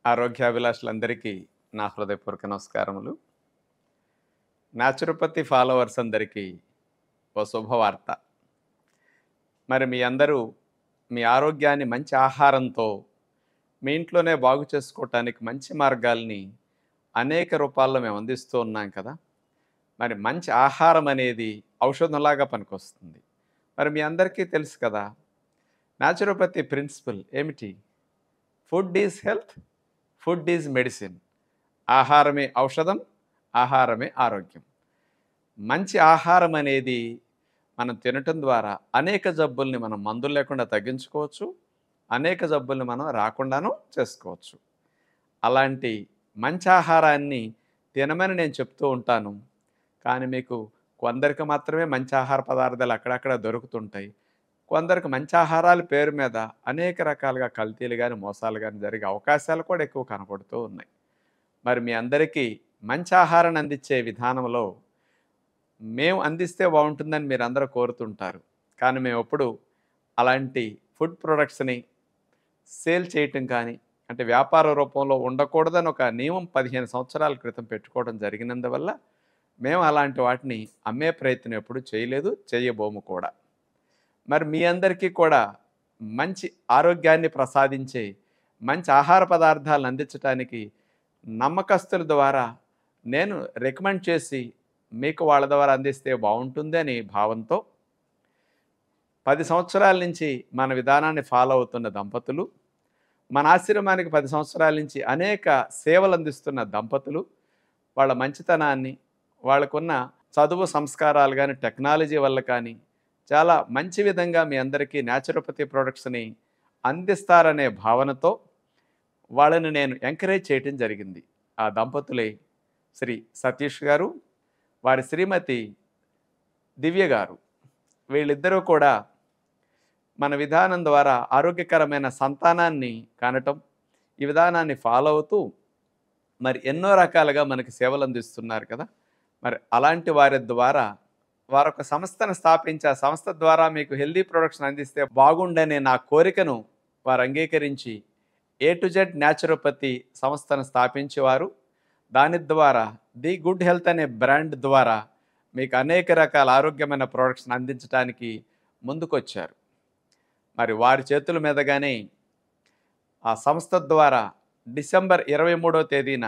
ఆరోగ్యాభిలాషులందరికీ నా హృదయపూర్వక నమస్కారములు. న్యాచురోపతి ఫాలోవర్స్ అందరికీ ఓ శుభవార్త. మరి మీ అందరూ మీ ఆరోగ్యాన్ని మంచి ఆహారంతో మీ ఇంట్లోనే బాగు చేసుకోవటానికి మంచి మార్గాల్ని అనేక రూపాల్లో మేము అందిస్తూ ఉన్నాం కదా! మరి మంచి ఆహారం అనేది ఔషధంలాగా పనికొస్తుంది. మరి మీ అందరికీ తెలుసు కదా! న్యాచురోపతి ప్రిన్సిపల్ ఏమిటి? Food is health, food is medicine. ఆహారమే ఔషధం, ఆహారమే ఆరోగ్యం. మంచి ఆహారం అనేది మనం తినటం ద్వారా అనేక జబ్బుల్ని మనం మందులు లేకుండా తగ్గించుకోవచ్చు. అనేక జబ్బుల్ని మనం రాకుండాను చేసుకోవచ్చు. అలాంటి మంచి ఆహారాన్ని తినమని నేను చెప్తూ ఉంటాను. కానీ మీకు కొందరికి మాత్రమే మంచి ఆహార పదార్థాలు అక్కడక్కడ దొరుకుతుంటాయి. కొందరికి మంచి ఆహారాల పేరు మీద అనేక రకాలుగా కల్తీలు కానీ మోసాలు కానీ జరిగే అవకాశాలు కూడా ఎక్కువ కనపడుతూ ఉన్నాయి. మరి మీ అందరికీ మంచి ఆహారాన్ని అందించే విధానంలో మేము అందిస్తే బాగుంటుందని మీరు అందరూ కోరుతుంటారు. కానీ మేము ఎప్పుడు అలాంటి ఫుడ్ ప్రొడక్ట్స్ని సేల్ చేయటం కానీ అంటే వ్యాపార రూపంలో ఉండకూడదని ఒక నియమం 15 సంవత్సరాల క్రితం పెట్టుకోవడం జరిగినందువల్ల మేము అలాంటి వాటిని అమ్మే ప్రయత్నం ఎప్పుడు చేయలేదు, చేయబోము కూడా. మరి మీ అందరికీ కూడా మంచి ఆరోగ్యాన్ని ప్రసాదించే మంచి ఆహార పదార్థాలను అందించడానికి నమ్మకస్తుల ద్వారా నేను రికమెండ్ చేసి మీకు వాళ్ళ ద్వారా అందిస్తే బాగుంటుంది అని భావంతో 10 సంవత్సరాల నుంచి మన విధానాన్ని ఫాలో అవుతున్న దంపతులు, మన ఆశ్రమానికి 10 సంవత్సరాల నుంచి అనేక సేవలు అందిస్తున్న దంపతులు వాళ్ళ మంచితనాన్ని, వాళ్ళకున్న చదువు సంస్కారాలు కానీ టెక్నాలజీ వల్ల కానీ చాలా మంచి విధంగా మీ అందరికీ న్యాచురోపతి ప్రొడక్ట్స్ని అందిస్తారనే భావనతో వాళ్ళని నేను ఎంకరేజ్ చేయటం జరిగింది. ఆ దంపతులే శ్రీ సతీష్ గారు, వారి శ్రీమతి దివ్య గారు. వీళ్ళిద్దరూ కూడా మన విధానం ద్వారా ఆరోగ్యకరమైన సంతానాన్ని కనటం, ఈ విధానాన్ని ఫాలో అవుతూ మరి ఎన్నో రకాలుగా మనకి సేవలు అందిస్తున్నారు కదా. మరి అలాంటి వారి ద్వారా వారొక సంస్థను స్థాపించి ఆ సంస్థ ద్వారా మీకు హెల్దీ ప్రొడక్ట్స్ని అందిస్తే బాగుండనే నా కోరికను వారు అంగీకరించి A to Z న్యాచురోపతి సంస్థను స్థాపించేవారు. దాని ద్వారా ది గుడ్ హెల్త్ అనే బ్రాండ్ ద్వారా మీకు అనేక రకాల ఆరోగ్యమైన ప్రోడక్ట్స్ని అందించడానికి ముందుకొచ్చారు. మరి వారి చేతుల మీదగానే ఆ సంస్థ ద్వారా డిసెంబర్ 23వ తేదీన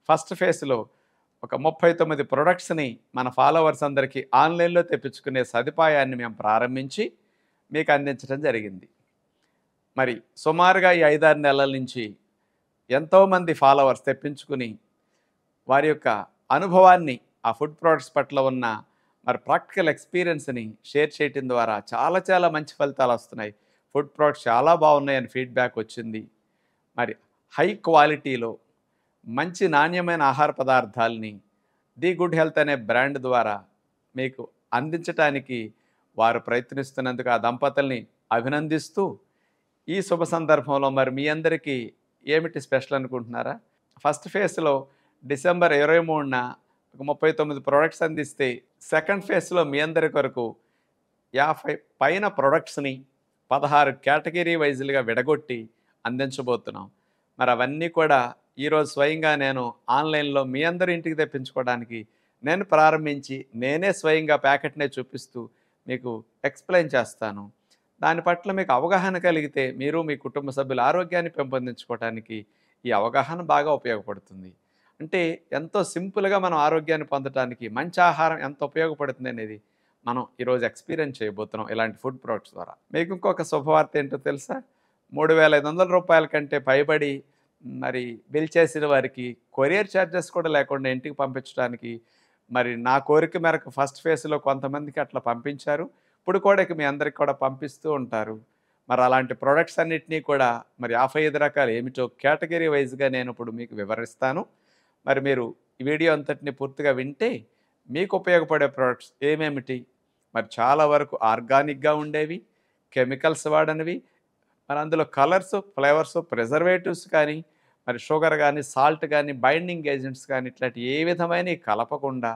ఫస్ట్ ఫేజ్లో ఒక 39 ప్రొడక్ట్స్ని మన ఫాలోవర్స్ అందరికీ ఆన్లైన్లో తెప్పించుకునే సదుపాయాన్ని మేము ప్రారంభించి మీకు అందించడం జరిగింది. మరి సుమారుగా ఈ 5-6 నెలల నుంచి ఎంతోమంది ఫాలోవర్స్ తెప్పించుకుని వారి యొక్క అనుభవాన్ని ఆ ఫుడ్ ప్రొడక్ట్స్ పట్ల ఉన్న మరి ప్రాక్టికల్ ఎక్స్పీరియన్స్ని షేర్ చేయటం ద్వారా చాలా మంచి ఫలితాలు వస్తున్నాయి. ఫుడ్ ప్రొడక్ట్స్ చాలా బాగున్నాయని ఫీడ్బ్యాక్ వచ్చింది. మరి హై క్వాలిటీలో మంచి నాణ్యమైన ఆహార పదార్థాలని ది గుడ్ హెల్త్ అనే బ్రాండ్ ద్వారా మీకు అందించటానికి వారు ప్రయత్నిస్తున్నందుకు ఆ దంపతుల్ని అభినందిస్తూ ఈ శుభ సందర్భంలో మరి మీ అందరికీ ఏమిటి స్పెషల్ అనుకుంటున్నారా? ఫస్ట్ ఫేజ్లో డిసెంబర్ 23న ఒక 39 ప్రొడక్ట్స్ అందిస్తే సెకండ్ ఫేజ్లో మీ అందరి కొరకు 50 పైన ప్రొడక్ట్స్ని 16 కేటగిరీ వైజ్లుగా విడగొట్టి అందించబోతున్నాం. మరి అవన్నీ కూడా ఈరోజు స్వయంగా నేను ఆన్లైన్లో మీ అందరి ఇంటికి తెప్పించుకోవడానికి నేను ప్రారంభించి నేనే స్వయంగా ప్యాకెట్నే చూపిస్తూ మీకు ఎక్స్ప్లెయిన్ చేస్తాను. దాని పట్ల మీకు అవగాహన కలిగితే మీరు మీ కుటుంబ సభ్యుల ఆరోగ్యాన్ని పెంపొందించుకోవడానికి ఈ అవగాహన బాగా ఉపయోగపడుతుంది. అంటే ఎంతో సింపుల్గా మనం ఆరోగ్యాన్ని పొందడానికి మంచి ఆహారం ఎంత ఉపయోగపడుతుంది అనేది మనం ఈరోజు ఎక్స్పీరియన్స్ చేయబోతున్నాం ఇలాంటి ఫుడ్ ప్రొడక్ట్స్ ద్వారా. మీకు ఇంకొక శుభవార్త ఏంటో తెలుసా? 3,500 రూపాయల కంటే పైబడి మరి బిల్ చేసిన వారికి కొరియర్ ఛార్జెస్ కూడా లేకుండా ఇంటికి పంపించడానికి మరి నా కోరిక మేరకు ఫస్ట్ ఫేజ్లో కొంతమందికి అట్లా పంపించారు. ఇప్పుడు కూడా ఇక మీ అందరికి కూడా పంపిస్తూ ఉంటారు. మరి అలాంటి ప్రొడక్ట్స్ అన్నిటినీ కూడా మరి 55 రకాలు ఏమిటో కేటగిరీ వైజ్గా నేను ఇప్పుడు మీకు వివరిస్తాను. మరి మీరు ఈ వీడియో అంతటిని పూర్తిగా వింటే మీకు ఉపయోగపడే ప్రొడక్ట్స్ ఏమేమిటి, మరి చాలా వరకు ఆర్గానిక్గా ఉండేవి, కెమికల్స్ వాడనివి, మరి అందులో కలర్స్, ఫ్లేవర్స్, ప్రిజర్వేటివ్స్ కానీ మరి షుగర్ కానీ సాల్ట్ కానీ బైండింగ్ ఏజెంట్స్ కానీ ఇట్లాంటి ఏ విధమైన కలపకుండా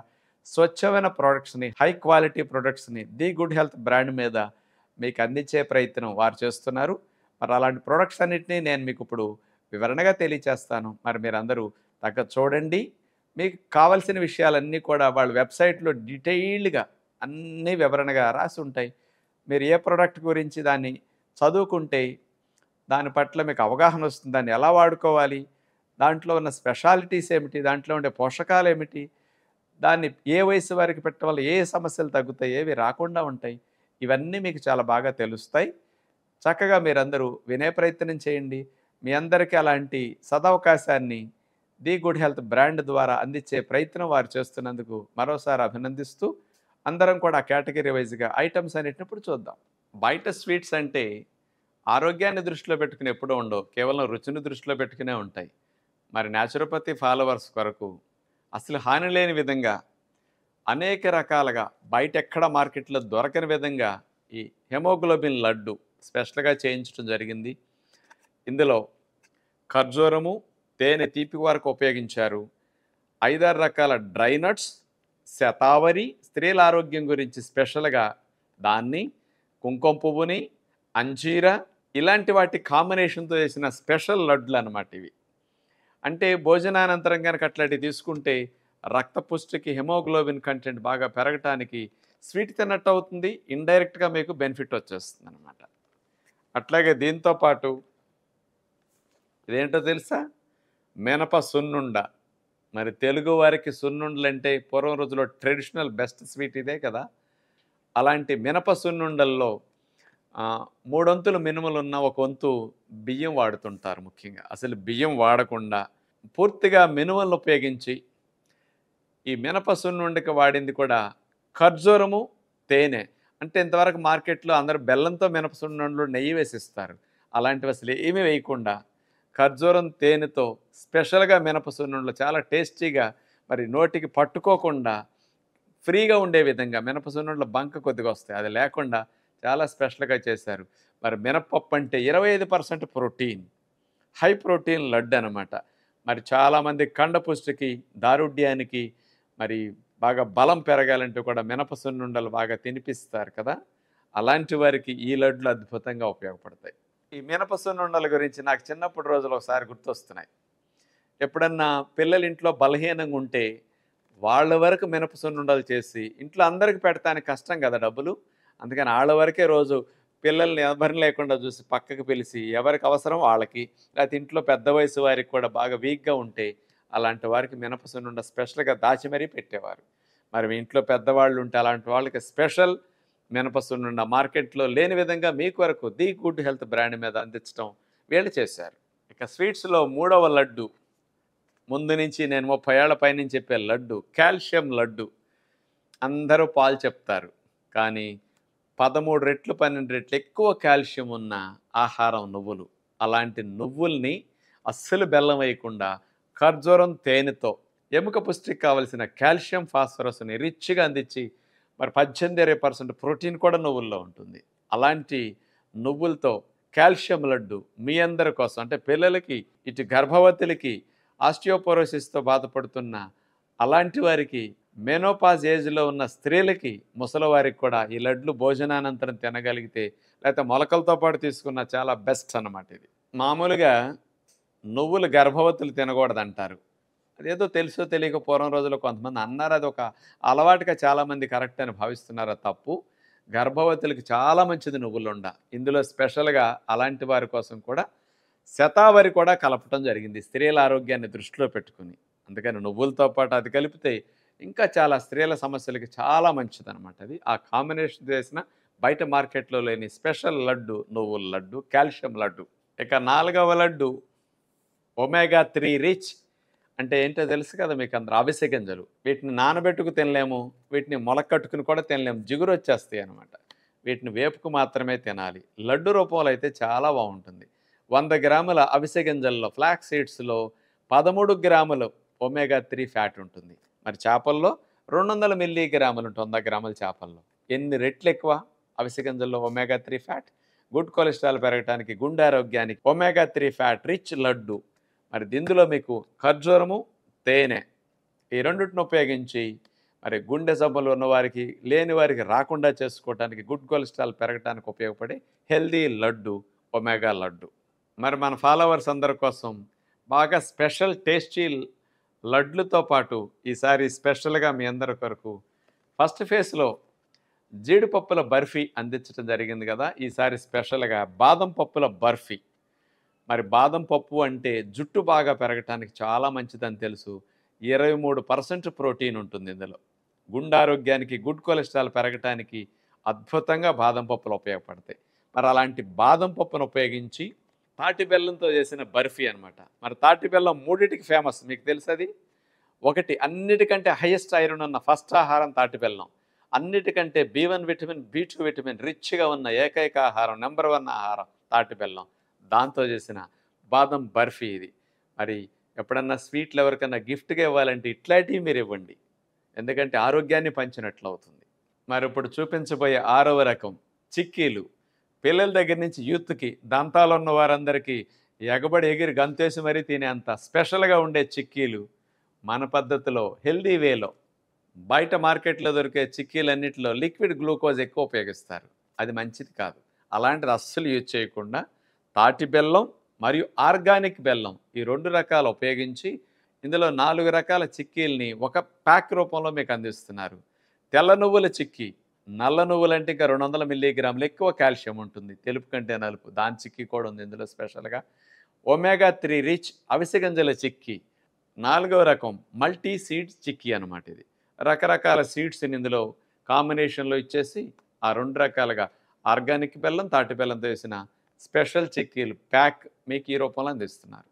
స్వచ్ఛమైన ప్రోడక్ట్స్ని హై క్వాలిటీ ప్రొడక్ట్స్ని ది గుడ్ హెల్త్ బ్రాండ్ మీద మీకు అందించే ప్రయత్నం వారు చేస్తున్నారు. మరి అలాంటి ప్రొడక్ట్స్ అన్నిటినీ నేను మీకు ఇప్పుడు వివరణగా తెలియచేస్తాను. మరి మీరందరూ చూడండి. మీకు కావాల్సిన విషయాలన్నీ కూడా వాళ్ళ వెబ్‌సైట్‌లో డీటెయిల్డ్‌గా అన్నీ వివరణగా రాసి ఉంటాయి. మీరు ఏ ప్రొడక్ట్ గురించి దాన్ని చదువుకుంటే దాని పట్ల మీకు అవగాహన వస్తుంది. దాన్ని ఎలా వాడుకోవాలి? దాంట్లో ఉన్న స్పెషాలిటీస్ ఏమిటి? దాంట్లో ఉండే పోషకాలేమిటి? దాన్ని ఏ వయసు వారికి పెట్టడం వల్ల ఏ సమస్యలు తగ్గుతాయి? ఏవి రాకుండా ఉంటాయి? ఇవన్నీ మీకు చాలా బాగా తెలుస్తాయి. చక్కగా మీరందరూ వినే ప్రయత్నం చేయండి. మీ అందరికీ అలాంటి సదవకాశాన్ని ది గుడ్ హెల్త్ బ్రాండ్ ద్వారా అందించే ప్రయత్నం వారు చేస్తున్నందుకు మరోసారి అభినందిస్తూ, అందరం కూడా కేటగిరీ వైజ్‌గా ఐటెమ్స్ అన్నిటిని ఇప్పుడు చూద్దాం. బయట స్వీట్స్ అంటే ఆరోగ్యాన్ని దృష్టిలో పెట్టుకుని ఎప్పుడూ ఉండవు. కేవలం రుచిని దృష్టిలో పెట్టుకునే ఉంటాయి. మరి న్యాచురోపతి ఫాలోవర్స్ కొరకు అసలు హాని లేని విధంగా అనేక రకాలుగా బయటెక్కడ మార్కెట్‌లో దొరకని విధంగా ఈ హెమోగ్లోబిన్ లడ్డు స్పెషల్‌గా చేయించడం జరిగింది. ఇందులో ఖర్జూరము, తేనె తీపి వరకు ఉపయోగించారు. 5, 6 రకాల డ్రై నట్స్, శతావరి, స్త్రీల ఆరోగ్యం గురించి స్పెషల్‌గా దాన్ని, కుంకుమ పువ్వుని, అంజీర ఇలాంటి వాటి కాంబినేషన్‌తో చేసిన స్పెషల్ లడ్డులనమాట ఇవి. అంటే భోజనానంతరం గనక అట్లాంటివి తీసుకుంటే రక్త పుష్టికి హిమోగ్లోబిన్ కంటెంట్ బాగా పెరగటానికి స్వీట్ తిన్నట్టు అవుతుంది. ఇండైరెక్ట్‌గా మీకు బెనిఫిట్ వచ్చేస్తుందనమాట. అట్లాగే దీంతో పాటు ఇదేంటో తెలుసా? మినప సున్నుండ. మరి తెలుగు వారికి సున్నుండలంటే పూర్వం రోజుల్లో ట్రెడిషనల్ బెస్ట్ స్వీట్ ఇదే కదా! అలాంటి మినప సున్నుండల్లో 3 వంతులు మినుములున్న ఒక వంతు బియ్యం వాడుతుంటారు ముఖ్యంగా. అసలు బియ్యం వాడకుండా పూర్తిగా మినుములను ఉపయోగించి ఈ మినప సున్నుండకి వాడింది కూడా ఖర్జూరము, తేనె. అంటే ఇంతవరకు మార్కెట్‌లో అందరూ బెల్లంతో మినప సున్నుండలు నెయ్యి వేసిస్తారు. అలాంటివి అసలు ఏమీ వేయకుండా ఖర్జూరం, తేనెతో స్పెషల్‌గా మినప సున్నుండలు చాలా టేస్టీగా మరి నోటికి పట్టుకోకుండా ఫ్రీగా ఉండే విధంగా మినప సున్నుండలు బంక కొద్దిగా వస్తాయి. అది లేకుండా చాలా స్పెషల్‌గా చేశారు. మరి మినపప్పు అంటే 25% ప్రోటీన్. హై ప్రోటీన్ లడ్డు అనమాట. మరి చాలామంది కండ పుష్టికి, దారుఢ్యానికి మరి బాగా బలం పెరగాలంటే కూడా మినప సున్నుండలు బాగా తినిపిస్తారు కదా! అలాంటి వారికి ఈ లడ్డులు అద్భుతంగా ఉపయోగపడతాయి. ఈ మినప సున్నుండల గురించి నాకు చిన్నప్పటి రోజులు ఒకసారి గుర్తొస్తున్నాయి. ఎప్పుడన్నా పిల్లలు ఇంట్లో బలహీనంగా ఉంటే వాళ్ళ వరకు మినప సున్నుండలు చేసి ఇంట్లో అందరికి పెడతానికి కష్టం కదా డబ్బులు. అందుకని ఆళ్ళ వరకే రోజు పిల్లల్ని ఎవరిని లేకుండా చూసి పక్కకు పిలిచి ఎవరికి అవసరం వాళ్ళకి, లేకపోతే ఇంట్లో పెద్ద వయసు వారికి కూడా బాగా వీక్‌గా ఉంటే అలాంటి వారికి మినప సున్నుండ స్పెషల్‌గా దాచి మరీ పెట్టేవారు. మరి మీ ఇంట్లో పెద్దవాళ్ళు ఉంటే అలాంటి వాళ్ళకి స్పెషల్ మినప సున్నుండ మార్కెట్‌లో లేని విధంగా మీకు వరకు ది గుడ్ హెల్త్ బ్రాండ్ మీద అందించడం వీళ్ళు చేశారు. ఇక స్వీట్స్‌లో మూడవ లడ్డు ముందు నుంచి నేను 30 ఏళ్ల పైనుంచి చెప్పే లడ్డు కాల్షియం లడ్డు. అందరూ పాలు చెప్తారు. కానీ 13 రెట్లు, 12 రెట్లు ఎక్కువ కాల్షియం ఉన్న ఆహారం నువ్వులు. అలాంటి నువ్వుల్ని అస్సలు బెల్లం వేయకుండా ఖర్జూరం, తేనెతో ఎముక పుష్టికి కావలసిన కాల్షియం, ఫాస్ఫరస్‌ని రిచ్‌గా అందించి మరి 18, 20% ప్రోటీన్ కూడా నువ్వుల్లో ఉంటుంది. అలాంటి నువ్వులతో కాల్షియం లడ్డు మీ అందరి కోసం అంటే పిల్లలకి, ఇటు గర్భవతులకి, ఆస్టియోపోరోసిస్‌తో బాధపడుతున్న అలాంటి వారికి, మెనోపాజ్ ఏజ్‌లో ఉన్న స్త్రీలకి, ముసలివారికి కూడా ఈ లడ్లు భోజనానంతరం తినగలిగితే లేకపోతే మొలకలతో పాటు తీసుకున్న చాలా బెస్ట్ అన్నమాట ఇది. మామూలుగా నువ్వులు గర్భవతులు తినకూడదంటారు. అదేదో తెలుసో తెలియకో పూర్వం రోజుల్లో కొంతమంది అన్నారు. అదొక అలవాటుగా చాలామంది కరెక్ట్ అని భావిస్తున్నారు. అది తప్పు. గర్భవతులకి చాలా మంచిది నువ్వులుండ. ఇందులో స్పెషల్‌గా అలాంటి వారి కోసం కూడా శతావరి కూడా కలపటం జరిగింది. స్త్రీల ఆరోగ్యాన్ని దృష్టిలో పెట్టుకొని. అందుకని నువ్వులతో పాటు అది కలిపితే ఇంకా చాలా స్త్రీల సమస్యలకి చాలా మంచిదనమాట అది. ఆ కాంబినేషన్ చేసిన బయట మార్కెట్‌లో లేని స్పెషల్ లడ్డు నువ్వుల లడ్డు, కాల్షియం లడ్డు. ఇక 4వ లడ్డు ఒమేగా 3 రిచ్ అంటే ఏంటో తెలుసు కదా మీకందరూ అవిసె గింజలు. వీటిని నానబెట్టుకు తినలేము. వీటిని మొలకట్టుకుని కూడా తినలేము. జిగురొచ్చేస్తాయి అనమాట. వీటిని వేపుకు మాత్రమే తినాలి. లడ్డు రూపంలో అయితే చాలా బావుంటుంది. 100 గ్రాముల అవిసె గింజల్లో ఫ్లాక్స్ సీడ్స్‌లో 13 గ్రాములు ఒమేగా 3 ఫ్యాట్ ఉంటుంది. మరి చేపల్లో 200 మిల్లీగ్రాములు ఉంటుంది 100 గ్రాముల చేపల్లో. ఎన్ని రెట్లు ఎక్కువ అవిసె గింజల్లో ఒమేగా 3 ఫ్యాట్. గుడ్ కొలెస్ట్రాల్ పెరగటానికి, గుండె ఆరోగ్యానికి ఒమేగా 3 ఫ్యాట్ రిచ్ లడ్డు. మరి ఇందులో మీకు ఖర్జూరము, తేనె ఈ రెండిటిని ఉపయోగించి మరి గుండె జబ్బులు ఉన్నవారికి, లేని వారికి రాకుండా చేసుకోవటానికి, గుడ్ కొలెస్ట్రాల్ పెరగటానికి ఉపయోగపడే హెల్తీ లడ్డు ఒమేగా లడ్డు. మరి మన ఫాలోవర్స్ అందరి కోసం బాగా స్పెషల్ టేస్టీ లడ్లతో పాటు ఈసారి స్పెషల్గా మీ అందరి కొరకు ఫస్ట్ ఫేజ్లో జీడిపప్పుల బర్ఫీ అందించడం జరిగింది కదా. ఈసారి స్పెషల్గా బాదం పప్పుల బర్ఫీ. మరి బాదం పప్పు అంటే జుట్టు బాగా పెరగటానికి చాలా మంచిదని తెలుసు. 23% ప్రోటీన్ ఉంటుంది ఇందులో. గుండె ఆరోగ్యానికి, గుడ్ కొలెస్ట్రాల్ పెరగటానికి అద్భుతంగా బాదం పప్పులు ఉపయోగపడతాయి. మరి అలాంటి బాదం పప్పును ఉపయోగించి తాటి బెల్లంతో చేసిన బర్ఫీ అనమాట. మరి తాటి బెల్లం మూడిటికి ఫేమస్, మీకు తెలుసు అది. ఒకటి, అన్నిటికంటే హైయెస్ట్ ఐరన్ ఉన్న ఫస్ట్ ఆహారం తాటి బెల్లం. అన్నిటికంటే B1 విటమిన్, B2 విటమిన్ రిచ్గా ఉన్న ఏకైక ఆహారం, నెంబర్ 1 ఆహారం తాటి బెల్లం. దాంతో చేసిన బాదం బర్ఫీ ఇది. మరి ఎప్పుడన్నా స్వీట్లు ఎవరికన్నా గిఫ్ట్గా ఇవ్వాలంటే ఇట్లాంటివి మీరు ఇవ్వండి, ఎందుకంటే ఆరోగ్యాన్ని పంచినట్లు అవుతుంది. మరి ఇప్పుడు చూపించబోయే 6వ రకం చిక్కీలు. పిల్లల దగ్గర నుంచి యూత్కి, దంతాలు ఉన్న వారందరికీ ఎగబడి ఎగిరి గంతేసి మరీ తినేంత స్పెషల్గా ఉండే చిక్కీలు మన పద్ధతిలో, హెల్దీ వేలో. బయట మార్కెట్లో దొరికే చిక్కీలన్నింటిలో లిక్విడ్ గ్లూకోజ్ ఎక్కువ ఉపయోగిస్తారు, అది మంచిది కాదు. అలాంటిది అస్సలు యూజ్ చేయకుండా తాటి బెల్లం మరియు ఆర్గానిక్ బెల్లం, ఈ 2 రకాలు ఉపయోగించి ఇందులో 4 రకాల చిక్కీల్ని ఒక ప్యాక్ రూపంలో మీకు అందిస్తున్నారు. తెల్ల నువ్వుల చిక్కీ, నల్ల నువ్వులంటే ఇంకా 200 మిల్లీగ్రాములు ఎక్కువ కాల్షియం ఉంటుంది, తెలుపు కంటే నలుపు, దాని చిక్కీ కూడా ఉంది ఇందులో స్పెషల్గా. ఒమేగా 3 రిచ్ అవిసె గింజల చిక్కీ. 4వ రకం మల్టీ సీడ్స్ చిక్కీ అనమాట. ఇది రకరకాల సీడ్స్ని ఇందులో కాంబినేషన్లో ఇచ్చేసి ఆ 2 రకాలుగా ఆర్గానిక్ బెల్లం, తాటి బెల్లంతో వేసిన స్పెషల్ చిక్కీలు ప్యాక్ మీకు ఈ రూపంలో అందిస్తున్నారు.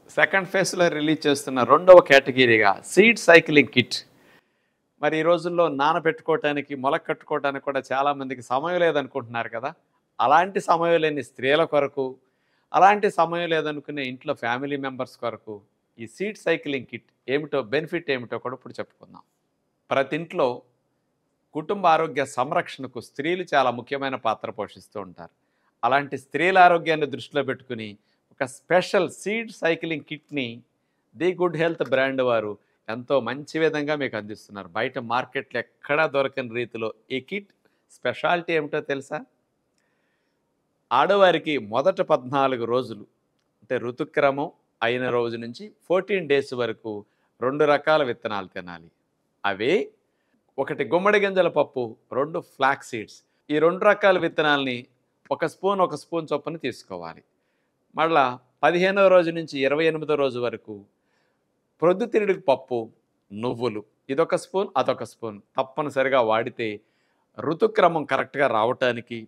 సెకండ్ ఫేజ్లో రిలీజ్ చేస్తున్న 2వ కేటగిరీగా సీడ్ సైక్లింగ్ కిట్. మరి ఈ రోజుల్లో నానబెట్టుకోవటానికి, మొలక కట్టుకోవటానికి కూడా చాలామందికి సమయం లేదనుకుంటున్నారు కదా. అలాంటి సమయం లేని స్త్రీల కొరకు, అలాంటి సమయం లేదనుకునే ఇంట్లో ఫ్యామిలీ మెంబర్స్ కొరకు ఈ సీడ్ సైక్లింగ్ కిట్ ఏమిటో, బెనిఫిట్ ఏమిటో కూడా ఇప్పుడు చెప్పుకుందాం. ప్రతి ఇంట్లో కుటుంబ ఆరోగ్య సంరక్షణకు స్త్రీలు చాలా ముఖ్యమైన పాత్ర పోషిస్తూ ఉంటారు. అలాంటి స్త్రీల ఆరోగ్యాన్ని దృష్టిలో పెట్టుకుని ఒక స్పెషల్ సీడ్ సైక్లింగ్ కిట్ని ది గుడ్ హెల్త్ బ్రాండ్ వారు ఎంతో మంచి విధంగా మీకు అందిస్తున్నారు. బయట మార్కెట్లో ఎక్కడా దొరకని రీతిలో ఈ కిట్ స్పెషాలిటీ ఏమిటో తెలుసా? ఆడవారికి మొదట 14 రోజులు అంటే ఋతుక్రమం అయిన రోజు నుంచి 14 డేస్ వరకు 2 రకాల విత్తనాలు తినాలి. అవే, ఒకటి గుమ్మడి గింజల పప్పు, 2 ఫ్లాక్ సీడ్స్. ఈ 2 రకాల విత్తనాల్ని ఒక స్పూన్ చొప్పున తీసుకోవాలి. మళ్ళా 15వ రోజు నుంచి 28వ రోజు వరకు ప్రొద్దుతిరుగుడు పప్పు, నువ్వులు, ఇదొక స్పూన్, అదొక స్పూన్ తప్పనిసరిగా వాడితే ఋతుక్రమం కరెక్ట్గా రావటానికి,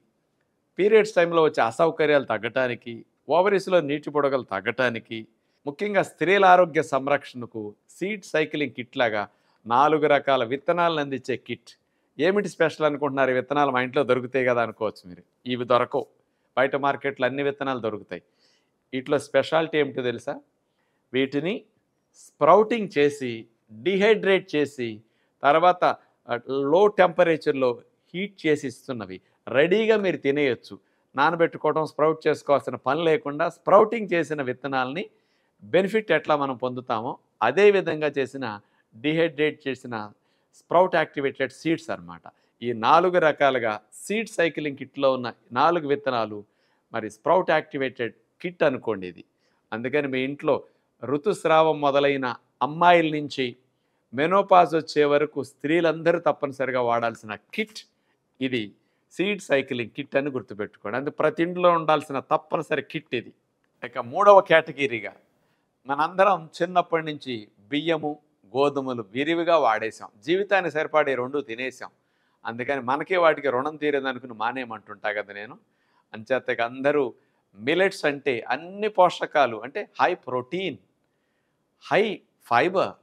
పీరియడ్స్ టైంలో వచ్చే అసౌకర్యాలు తగ్గటానికి, ఓవరీస్లో నీటి బుడగలు తగ్గటానికి, ముఖ్యంగా స్త్రీల ఆరోగ్య సంరక్షణకు సీడ్ సైక్లింగ్ కిట్ లాగా 4 రకాల విత్తనాలను అందించే కిట్. ఏమిటి స్పెషల్ అనుకుంటున్నారు? ఈ విత్తనాలు మా ఇంట్లో దొరుకుతాయి కదా అనుకోవచ్చు మీరు. ఇవి దొరకవు, బయట మార్కెట్లో అన్ని విత్తనాలు దొరుకుతాయి. వీటిలో స్పెషాలిటీ ఏమిటో తెలుసా? వీటిని స్ప్రౌటింగ్ చేసి, డిహైడ్రేట్ చేసి, తర్వాత లో టెంపరేచర్లో హీట్ చేసి ఇస్తున్నవి. రెడీగా మీరు తినేయచ్చు. నానబెట్టుకోవడం, స్ప్రౌట్ చేసుకోవాల్సిన పని లేకుండా స్ప్రౌటింగ్ చేసిన విత్తనాలని బెనిఫిట్ ఎట్లా మనం పొందుతామో అదే విధంగా చేసిన డిహైడ్రేట్ చేసిన స్ప్రౌట్ యాక్టివేటెడ్ సీడ్స్ అన్నమాట. ఈ 4 రకాలుగా సీడ్ సైక్లింగ్ కిట్లో ఉన్న 4 విత్తనాలు మరి స్ప్రౌట్ యాక్టివేటెడ్ కిట్ అనుకోండి ఇది. అందుకని మీ ఇంట్లో ఋతుస్రావం మొదలైన అమ్మాయిల నుంచి మెనోపాజ్ వచ్చే వరకు స్త్రీలందరూ తప్పనిసరిగా వాడాల్సిన కిట్ ఇది, సీడ్ సైక్లింగ్ కిట్ అని గుర్తుపెట్టుకోండి. అందుకు ప్రతి ఇంట్లో ఉండాల్సిన తప్పనిసరి కిట్ ఇది. ఇక 3వ కేటగిరీగా మనందరం చిన్నప్పటి నుంచి బియ్యము, గోధుమలు విరివిగా వాడేసాం. జీవితాన్ని సరిపడే 2 తినేసాం. అందుకని మనకే వాటికి రుణం తీరేదనుకుని మానేయమంటుంటా కదా నేను. అంచేత అందరూ మిలెట్స్ అంటే అన్ని పోషకాలు, అంటే హై ప్రోటీన్, హై ఫైబర్,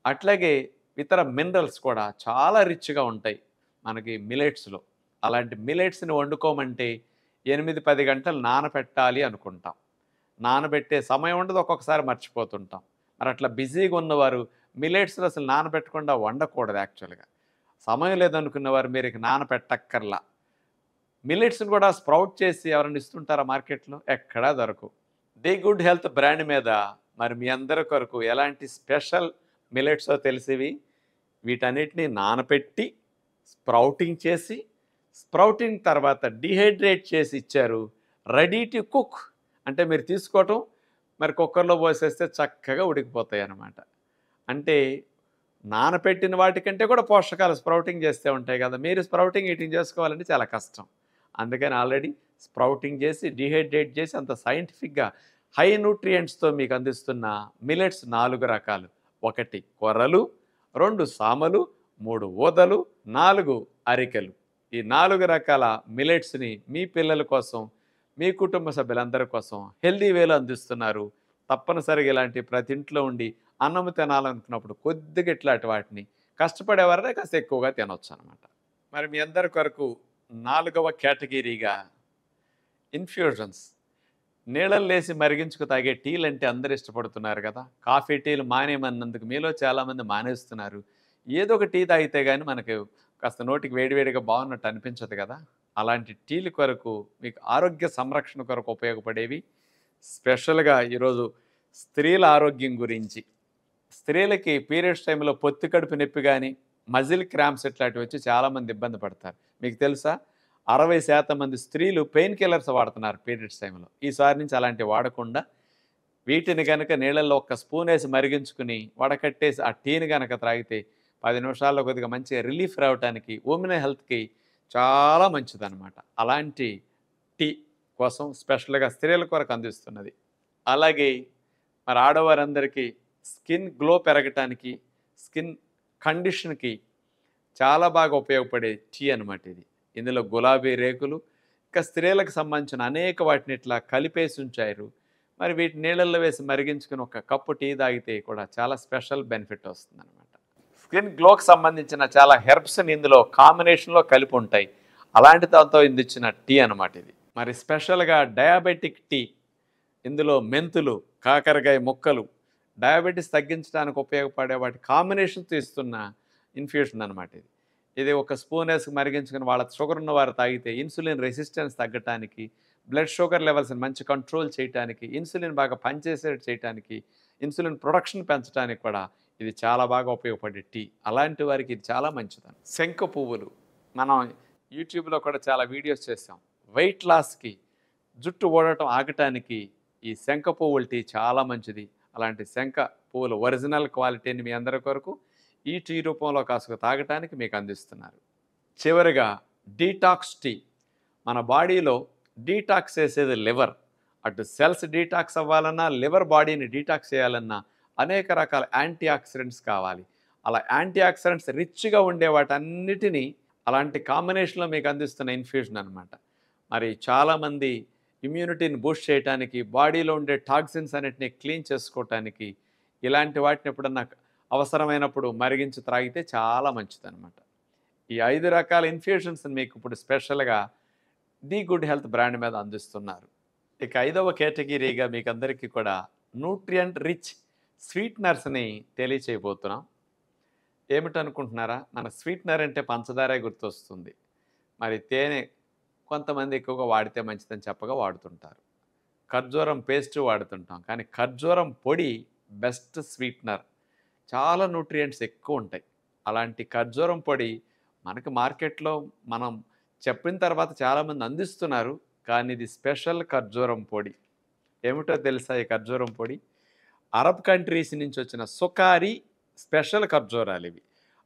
అట్లాగే ఇతర మినరల్స్ కూడా చాలా రిచ్గా ఉంటాయి మనకి మిలెట్స్లో. అలాంటి మిలెట్స్ని వండుకోమంటే 8-10 గంటలు నానబెట్టాలి అనుకుంటాం. నానబెట్టే సమయం ఉండదు, ఒక్కొక్కసారి మర్చిపోతుంటాం. మరి అట్లా బిజీగా ఉన్నవారు మిలెట్స్లో అసలు నానబెట్టకుండా వండకూడదు. యాక్చువల్గా సమయం లేదనుకున్నవారు మీరు ఇక నానబెట్టక్కర్లా. మిల్లెట్స్ని కూడా స్ప్రౌట్ చేసి ఎవరైనా ఇస్తుంటారా మార్కెట్లో? ఎక్కడా దొరకవు. ది గుడ్ హెల్త్ బ్రాండ్ మీద మరి మీ అందరి కొరకు ఎలాంటి స్పెషల్ మిల్లెట్సో తెలిసివి, వీటన్నిటిని నానపెట్టి స్ప్రౌటింగ్ చేసి, స్ప్రౌటింగ్ తర్వాత డిహైడ్రేట్ చేసి ఇచ్చారు. రెడీ టు కుక్ అంటే మీరు తీసుకోవటం మరి కుక్కర్లో పోసేస్తే చక్కగా ఉడికిపోతాయి అన్నమాట. అంటే నానపెట్టిన వాటికంటే కూడా పోషకాలు స్ప్రౌటింగ్ చేస్తే ఉంటాయి కదా! మీరు స్ప్రౌటింగ్ ఈటింగ్ చేసుకోవాలంటే చాలా కష్టం. అందుకని ఆల్రెడీ స్ప్రౌటింగ్ చేసి, డీహైడ్రేట్ చేసి అంత సైంటిఫిక్‌గా హై న్యూట్రియంట్స్‌తో మీకు అందిస్తున్న మిల్లెట్స్ 4 రకాలు. 1 కొర్రలు, 2 సామలు, 3 ఊదలు, 4 అరికెలు. ఈ 4 రకాల మిల్లెట్స్‌ని మీ పిల్లల కోసం, మీ కుటుంబ సభ్యులందరి కోసం హెల్తీ వేలో అందిస్తున్నారు. తప్పనిసరిగా ఇలాంటి ప్రతి ఇంట్లో ఉండి అన్నం తినాలనుకున్నప్పుడు కొద్దిగా ఇట్లాంటి వాటిని కష్టపడేవారైనా కాస్త ఎక్కువగా తినొచ్చనమాట. మరి మీ అందరి కొరకు 4వ కేటగిరీగా ఇన్‌ఫ్యూజన్స్. నీళ్ళల్లేసి మరిగించుకు తాగే టీలంటే అందరూ ఇష్టపడుతున్నారు కదా! కాఫీ, టీలు మానేయమన్నందుకు మీలో చాలామంది మానేస్తున్నారు. ఏదో ఒక టీ తాగితే గానీ మనకు కాస్త నోటికి వేడి వేడిగా బాగున్నట్టు అనిపించదు కదా! అలాంటి టీల కొరకు మీకు ఆరోగ్య సంరక్షణ కొరకు ఉపయోగపడేవి స్పెషల్‌గా ఈరోజు స్త్రీల ఆరోగ్యం గురించి. స్త్రీలకి పీరియడ్స్ టైంలో పొత్తి కడుపు నొప్పి గానీ, మజిల్ క్రాంప్స్ ఇట్లాంటివి వచ్చి చాలామంది ఇబ్బంది పడతారు. మీకు తెలుసా? 60% మంది స్త్రీలు పెయిన్ కిల్లర్స్ వాడుతున్నారు పీరియడ్స్ టైంలో. ఈసారి నుంచి అలాంటివి వాడకుండా వీటిని గనక నీళ్ళల్లో ఒక్క స్పూనేసి మరిగించుకుని వడకట్టేసి ఆ టీని గనక త్రాగితే 10 నిమిషాల్లో కొద్దిగా మంచిగా రిలీఫ్ రావటానికి ఉమెన్ హెల్త్‌కి చాలా మంచిదనమాట. అలాంటి టీ కోసం స్పెషల్‌గా స్త్రీల కొరకు అందిస్తున్నది. అలాగే మరి ఆడవారందరికీ స్కిన్ గ్లో పెరగటానికి, స్కిన్ కండిషన్‌కి చాలా బాగా ఉపయోగపడే టీ అనమాట ఇది. ఇందులో గులాబీ రేకులు, ఇంకా స్త్రీలకు సంబంధించిన అనేక వాటిని ఇట్లా కలిపేసి ఉంచారు. మరి వీటిని నీళ్ళల్లో వేసి మరిగించుకుని ఒక కప్పు టీ తాగితే కూడా చాలా స్పెషల్ బెనిఫిట్ వస్తుందనమాట. స్కిన్ గ్లోకి సంబంధించిన చాలా హెర్బ్స్‌ని ఇందులో కాంబినేషన్‌లో కలిపి ఉంటాయి. అలాంటి దాంతో ఇందిచ్చిన టీ అనమాట ఇది. మరి స్పెషల్‌గా డయాబెటిక్ టీ. ఇందులో మెంతులు, కాకరకాయ ముక్కలు, డయాబెటిస్ తగ్గించడానికి ఉపయోగపడే వాటి కాంబినేషన్‌తో ఇస్తున్న ఇన్‌ఫ్యూషన్ అనమాట ఇది. ఇది ఒక స్పూన్ వేసి మరిగించుకుని వాళ్ళ షుగర్ ఉన్నవారు తాగితే ఇన్సులిన్ రెసిస్టెన్స్ తగ్గటానికి, బ్లడ్ షుగర్ లెవెల్స్‌ని మంచి కంట్రోల్ చేయటానికి, ఇన్సులిన్ బాగా పనిచేసేటట్టు చేయటానికి, ఇన్సులిన్ ప్రొడక్షన్ పెంచడానికి కూడా ఇది చాలా బాగా ఉపయోగపడే టీ. అలాంటి వారికి ఇది చాలా మంచిదని. శంఖ పువ్వులు. మనం యూట్యూబ్‌లో కూడా చాలా వీడియోస్ చేసాం. వెయిట్ లాస్‌కి, జుట్టు ఊడటం ఆగటానికి ఈ శంఖ పువ్వుల టీ చాలా మంచిది. అలాంటి శంఖ పువ్వులు ఒరిజినల్ క్వాలిటీని మీ అందరి కొరకు ఈ టీ రూపంలో కాసుకు తాగటానికి మీకు అందిస్తున్నారు. చివరిగా డీటాక్స్ టీ. మన బాడీలో డీటాక్స్ చేసేది లివర్. అటు సెల్స్ డీటాక్స్ అవ్వాలన్నా, లివర్ బాడీని డీటాక్స్ చేయాలన్నా అనేక రకాల యాంటీ ఆక్సిడెంట్స్ కావాలి. అలా యాంటీ ఆక్సిడెంట్స్ రిచ్‌గా ఉండే వాటన్నిటినీ అలాంటి కాంబినేషన్‌లో మీకు అందిస్తున్న ఇన్‌ఫ్యూషన్ అనమాట. మరి చాలామంది ఇమ్యూనిటీని బూస్ట్ చేయటానికి, బాడీలో ఉండే టాక్సిన్స్ అన్నిటిని క్లీన్ చేసుకోవటానికి ఇలాంటి వాటిని ఎప్పుడన్నా అవసరమైనప్పుడు మరిగించి త్రాగితే చాలా మంచిదనమాట. ఈ 5 రకాల ఇన్‌ఫ్యూషన్స్‌ని మీకు ఇప్పుడు స్పెషల్‌గా ది గుడ్ హెల్త్ బ్రాండ్ మీద అందిస్తున్నారు. ఇక 5వ కేటగిరీగా మీకందరికీ కూడా న్యూట్రియంట్ రిచ్ స్వీట్‌నర్స్‌ని తెలియచేయబోతున్నాం. ఏమిటనుకుంటున్నారా? మన స్వీట్‌నర్ అంటే పంచదారే గుర్తొస్తుంది. మరి తేనె కొంతమంది ఎక్కువగా వాడితే మంచిదని చెప్పగా వాడుతుంటారు. ఖర్జూరం పేస్ట్ వాడుతుంటాం. కానీ ఖర్జూరం పొడి బెస్ట్ స్వీట్‌నర్. చాలా న్యూట్రియంట్స్ ఎక్కువ ఉంటాయి. అలాంటి ఖర్జూరం పొడి మనకి మార్కెట్‌లో మనం చెప్పిన తర్వాత చాలామంది అందిస్తున్నారు. కానీ ఇది స్పెషల్ ఖర్జూరం పొడి. ఏమిటో తెలుసా ఈ ఖర్జూరం పొడి? అరబ్ కంట్రీస్ నుంచి వచ్చిన సుకారీ స్పెషల్ ఖర్జూరాలివి.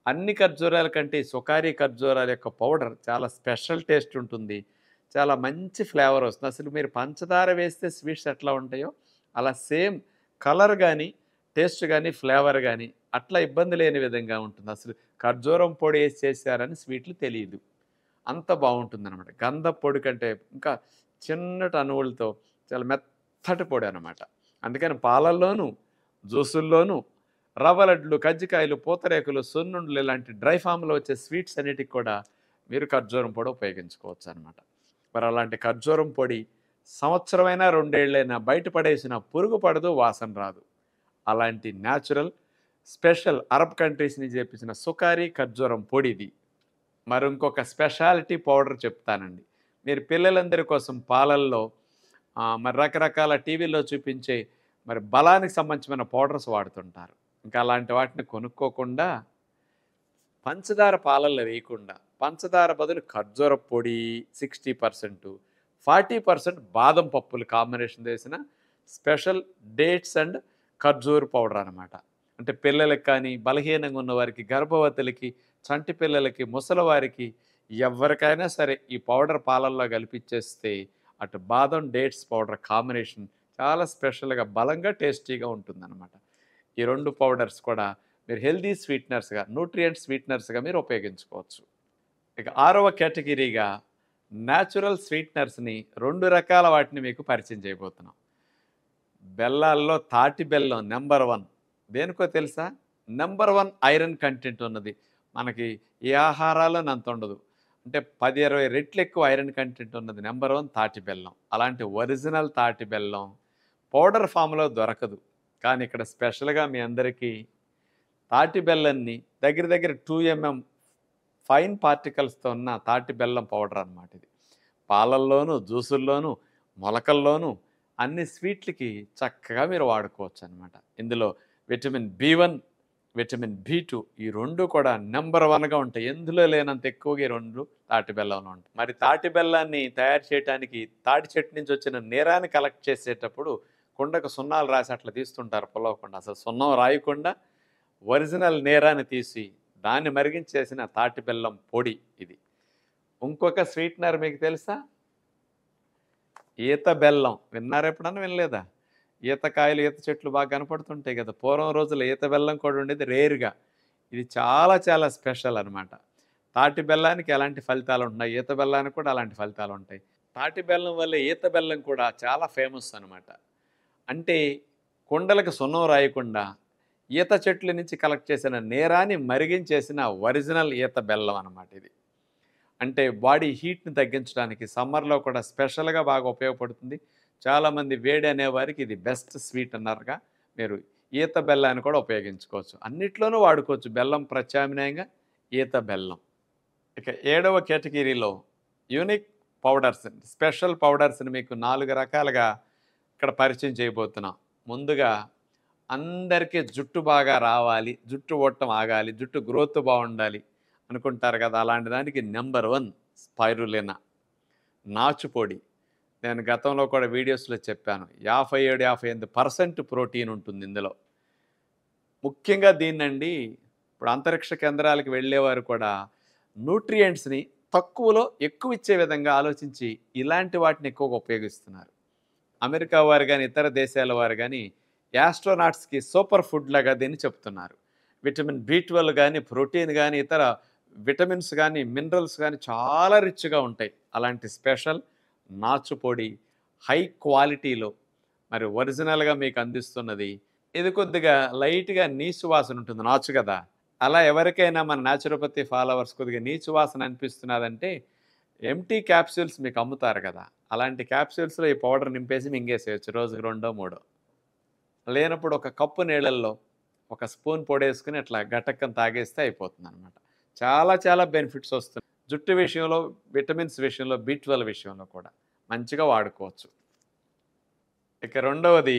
అన్ని ఖర్జూరాల కంటే ఈ సుకారీ ఖర్జూరాల యొక్క పౌడర్ చాలా స్పెషల్ టేస్ట్ ఉంటుంది. చాలా మంచి ఫ్లేవర్ వస్తుంది. అసలు మీరు పంచదార వేస్తే స్వీట్స్ ఎట్లా ఉంటాయో అలా సేమ్ కలర్ గానీ, టేస్ట్ గానీ, ఫ్లేవర్ గానీ అట్లా ఇబ్బంది లేని విధంగా ఉంటుంది. అసలు ఖర్జూరం పొడి ఏసి చేశారని స్వీట్లు తెలీదు. అంత బావుంటుందనమాట. గంధపు పొడి కంటే ఇంకా చిన్నటి అణువులతో చాలా మెత్తటి పొడి అనమాట. అందుకని పాలల్లోనూ, జ్యూసుల్లోనూ రవ్వ లడ్లు, కజ్జికాయలు, పూతరేకులు, సున్నుండలు ఇలాంటి డ్రై ఫామ్‌లో వచ్చే స్వీట్స్ అన్నిటికి కూడా మీరు ఖర్జూరం పొడి ఉపయోగించుకోవచ్చనమాట. మరి అలాంటి ఖర్జూరం పొడి సంవత్సరమైనా, 2 ఏళ్ళైనా బయట పడేసినా పురుగు పడదు, వాసన రాదు. అలాంటి న్యాచురల్ స్పెషల్ అరబ్ కంట్రీస్ నుంచి తెప్పించిన సుకారీ ఖర్జూరం పొడిది. మరి ఇంకొక స్పెషాలిటీ పౌడర్ చెప్తానండి. మీరు పిల్లలందరి కోసం పాలల్లో మరి రకరకాల టీవీల్లో చూపించే మరి బలానికి సంబంధించిన పౌడర్స్ వాడుతుంటారు. ఇంకా అలాంటి వాటిని కొనుక్కోకుండా పంచదార పాలల్లో వేయకుండా పంచదార బదులు ఖర్జూర పొడి 60%, 40% బాదం పప్పులు కాంబినేషన్ వేసిన స్పెషల్ డేట్స్ అండ్ ఖర్జూర్ పౌడర్ అనమాట. అంటే పిల్లలకి కానీ, బలహీనంగా ఉన్న వారికి, గర్భవతులకి, చంటి పిల్లలకి, ముసలివారికి ఎవరికైనా సరే ఈ పౌడర్ పాలల్లో కలిపిచ్చేస్తే అటు బాదం, డేట్స్ పౌడర్ కాంబినేషన్ చాలా స్పెషల్‌గా, బలంగా, టేస్టీగా ఉంటుందన్నమాట. ఈ 2 పౌడర్స్ కూడా మీరు హెల్తీ స్వీట్‌నర్స్‌గా, న్యూట్రియంట్ స్వీట్‌నర్స్‌గా మీరు ఉపయోగించుకోవచ్చు. ఇక 6వ కేటగిరీగా న్యాచురల్ స్వీట్‌నర్స్‌ని 2 రకాల వాటిని మీకు పరిచయం చేయబోతున్నాం. బెల్లాల్లో తాటి బెల్లం నంబర్ 1. దేనికో తెలుసా? నంబర్ 1 ఐరన్ కంటెంట్ ఉన్నది. మనకి ఏ ఆహారాల్లోని అంత ఉండదు. అంటే 10, 20 రెట్లు ఎక్కువ ఐరన్ కంటెంట్ ఉన్నది నంబర్ 1 తాటి బెల్లం. అలాంటి ఒరిజినల్ తాటి బెల్లం పౌడర్ ఫామ్‌లో దొరకదు. కానీ ఇక్కడ స్పెషల్‌గా మీ అందరికీ తాటి బెల్లాన్ని దగ్గర దగ్గర 2 ఫైన్ పార్టికల్స్‌తో ఉన్న తాటి బెల్లం పౌడర్ అన్నమాట ఇది. పాలల్లోనూ, జ్యూసుల్లోనూ, మొలకల్లోనూ అన్ని స్వీట్లకి చక్కగా మీరు వాడుకోవచ్చు అనమాట. ఇందులో విటమిన్ బి1, విటమిన్ బి2 ఈ 2 కూడా నంబర్ 1గా ఉంటాయి. ఎందులో లేనంత ఎక్కువగా ఈ 2 తాటి బెల్లంలో ఉంటాయి. మరి తాటి బెల్లాన్ని తయారు చేయడానికి తాటి చెట్టు నుంచి వచ్చిన నీరాన్ని కలెక్ట్ చేసేటప్పుడు కుండకు సున్నాలు రాసి అట్లా తీస్తుంటారు పులవకుండా. అసలు సున్నం రాయకుండా ఒరిజినల్ నీరాన్ని తీసి దాన్ని మరిగించేసిన తాటి బెల్లం పొడి ఇది. ఇంకొక స్వీట్నర్ మీకు తెలుసా? ఈత బెల్లం. విన్నారా ఎప్పుడన్నా? వినలేదా? ఈతకాయలు, ఈత చెట్లు బాగా కనపడుతుంటాయి కదా! పూర్వం రోజుల్లో ఈత బెల్లం కూడా ఉండేది రేర్‌గా. ఇది చాలా చాలా స్పెషల్ అనమాట. తాటి బెల్లానికి ఎలాంటి ఫలితాలుంటున్నాయి, ఈత బెల్లానికి కూడా అలాంటి ఫలితాలుంటాయి. తాటి బెల్లం వల్లే ఈత బెల్లం కూడా చాలా ఫేమస్ అనమాట. అంటే కుండలకు సున్నం రాయకుండా ఈత చెట్ల నుంచి కలెక్ట్ చేసిన నీరాన్ని మరిగించేసిన ఒరిజినల్ ఈత బెల్లం అనమాట ఇది. అంటే బాడీ హీట్‌ని తగ్గించడానికి సమ్మర్‌లో కూడా స్పెషల్‌గా బాగా ఉపయోగపడుతుంది. చాలామంది వేడి అనేవారికి ఇది బెస్ట్ స్వీట్ అన్నారుగా. మీరు ఈత బెల్లాన్ని కూడా ఉపయోగించుకోవచ్చు. అన్నిట్లోనూ వాడుకోవచ్చు బెల్లం ప్రత్యామ్నాయంగా ఈత బెల్లం. ఇక 7వ కేటగిరీలో యూనిక్ పౌడర్స్, స్పెషల్ పౌడర్స్‌ని మీకు 4 రకాలుగా ఇక్కడ పరిచయం చేయబోతున్నాం. ముందుగా అందరికీ జుట్టు బాగా రావాలి, జుట్టు ఊడటం ఆగాలి, జుట్టు గ్రోత్ బాగుండాలి అనుకుంటారు కదా! అలాంటి దానికి నంబర్ 1 స్పైరులినా నాచు పొడి. నేను గతంలో కూడా వీడియోస్‌లో చెప్పాను. 57, 58% ప్రోటీన్ ఉంటుంది ఇందులో. ముఖ్యంగా దీన్నండి ఇప్పుడు అంతరిక్ష కేంద్రాలకు వెళ్ళేవారు కూడా న్యూట్రియంట్స్‌ని తక్కువలో ఎక్కువ ఇచ్చే విధంగా ఆలోచించి ఇలాంటి వాటిని ఎక్కువగా ఉపయోగిస్తున్నారు. అమెరికా వారు గాని, ఇతర దేశాల వారు గాని యాస్ట్రోనాట్స్‌కి సూపర్ ఫుడ్ లాగా దీన్ని చెప్తున్నారు. విటమిన్ బి12 గాని, ప్రోటీన్ గాని, ఇతర విటమిన్స్ గాని, మినరల్స్ గాని చాలా రిచ్‌గా ఉంటాయి. అలాంటి స్పెషల్ నాచు పొడి హై క్వాలిటీలో మరి ఒరిజినల్‌గా మీకు అందిస్తున్నది. ఇది కొద్దిగా లైట్‌గా నీసు వాసన ఉంటుంది. నాచు కదా! అలా ఎవరికైనా మన న్యాచురోపతి ఫాలోవర్స్ కొద్దిగా నీచు వాసన అనిపిస్తున్నదంటే ఎంప్టీ క్యాప్సూల్స్ మీకు అమ్ముతారు కదా! అలాంటి క్యాప్సూల్స్‌లో ఈ పౌడర్ నింపేసి మింగేసేయొచ్చు రోజుకి రెండో, మూడో. లేనప్పుడు ఒక కప్పు నీళ్ళల్లో ఒక స్పూన్ పొడేసుకొని అట్లా గటక్కన తాగేస్తే అయిపోతుందనమాట. చాలా చాలా బెనిఫిట్స్ వస్తున్నాయి. జుట్టు విషయంలో, విటమిన్స్ విషయంలో, బి12 విషయంలో కూడా మంచిగా వాడుకోవచ్చు. ఇక రెండవది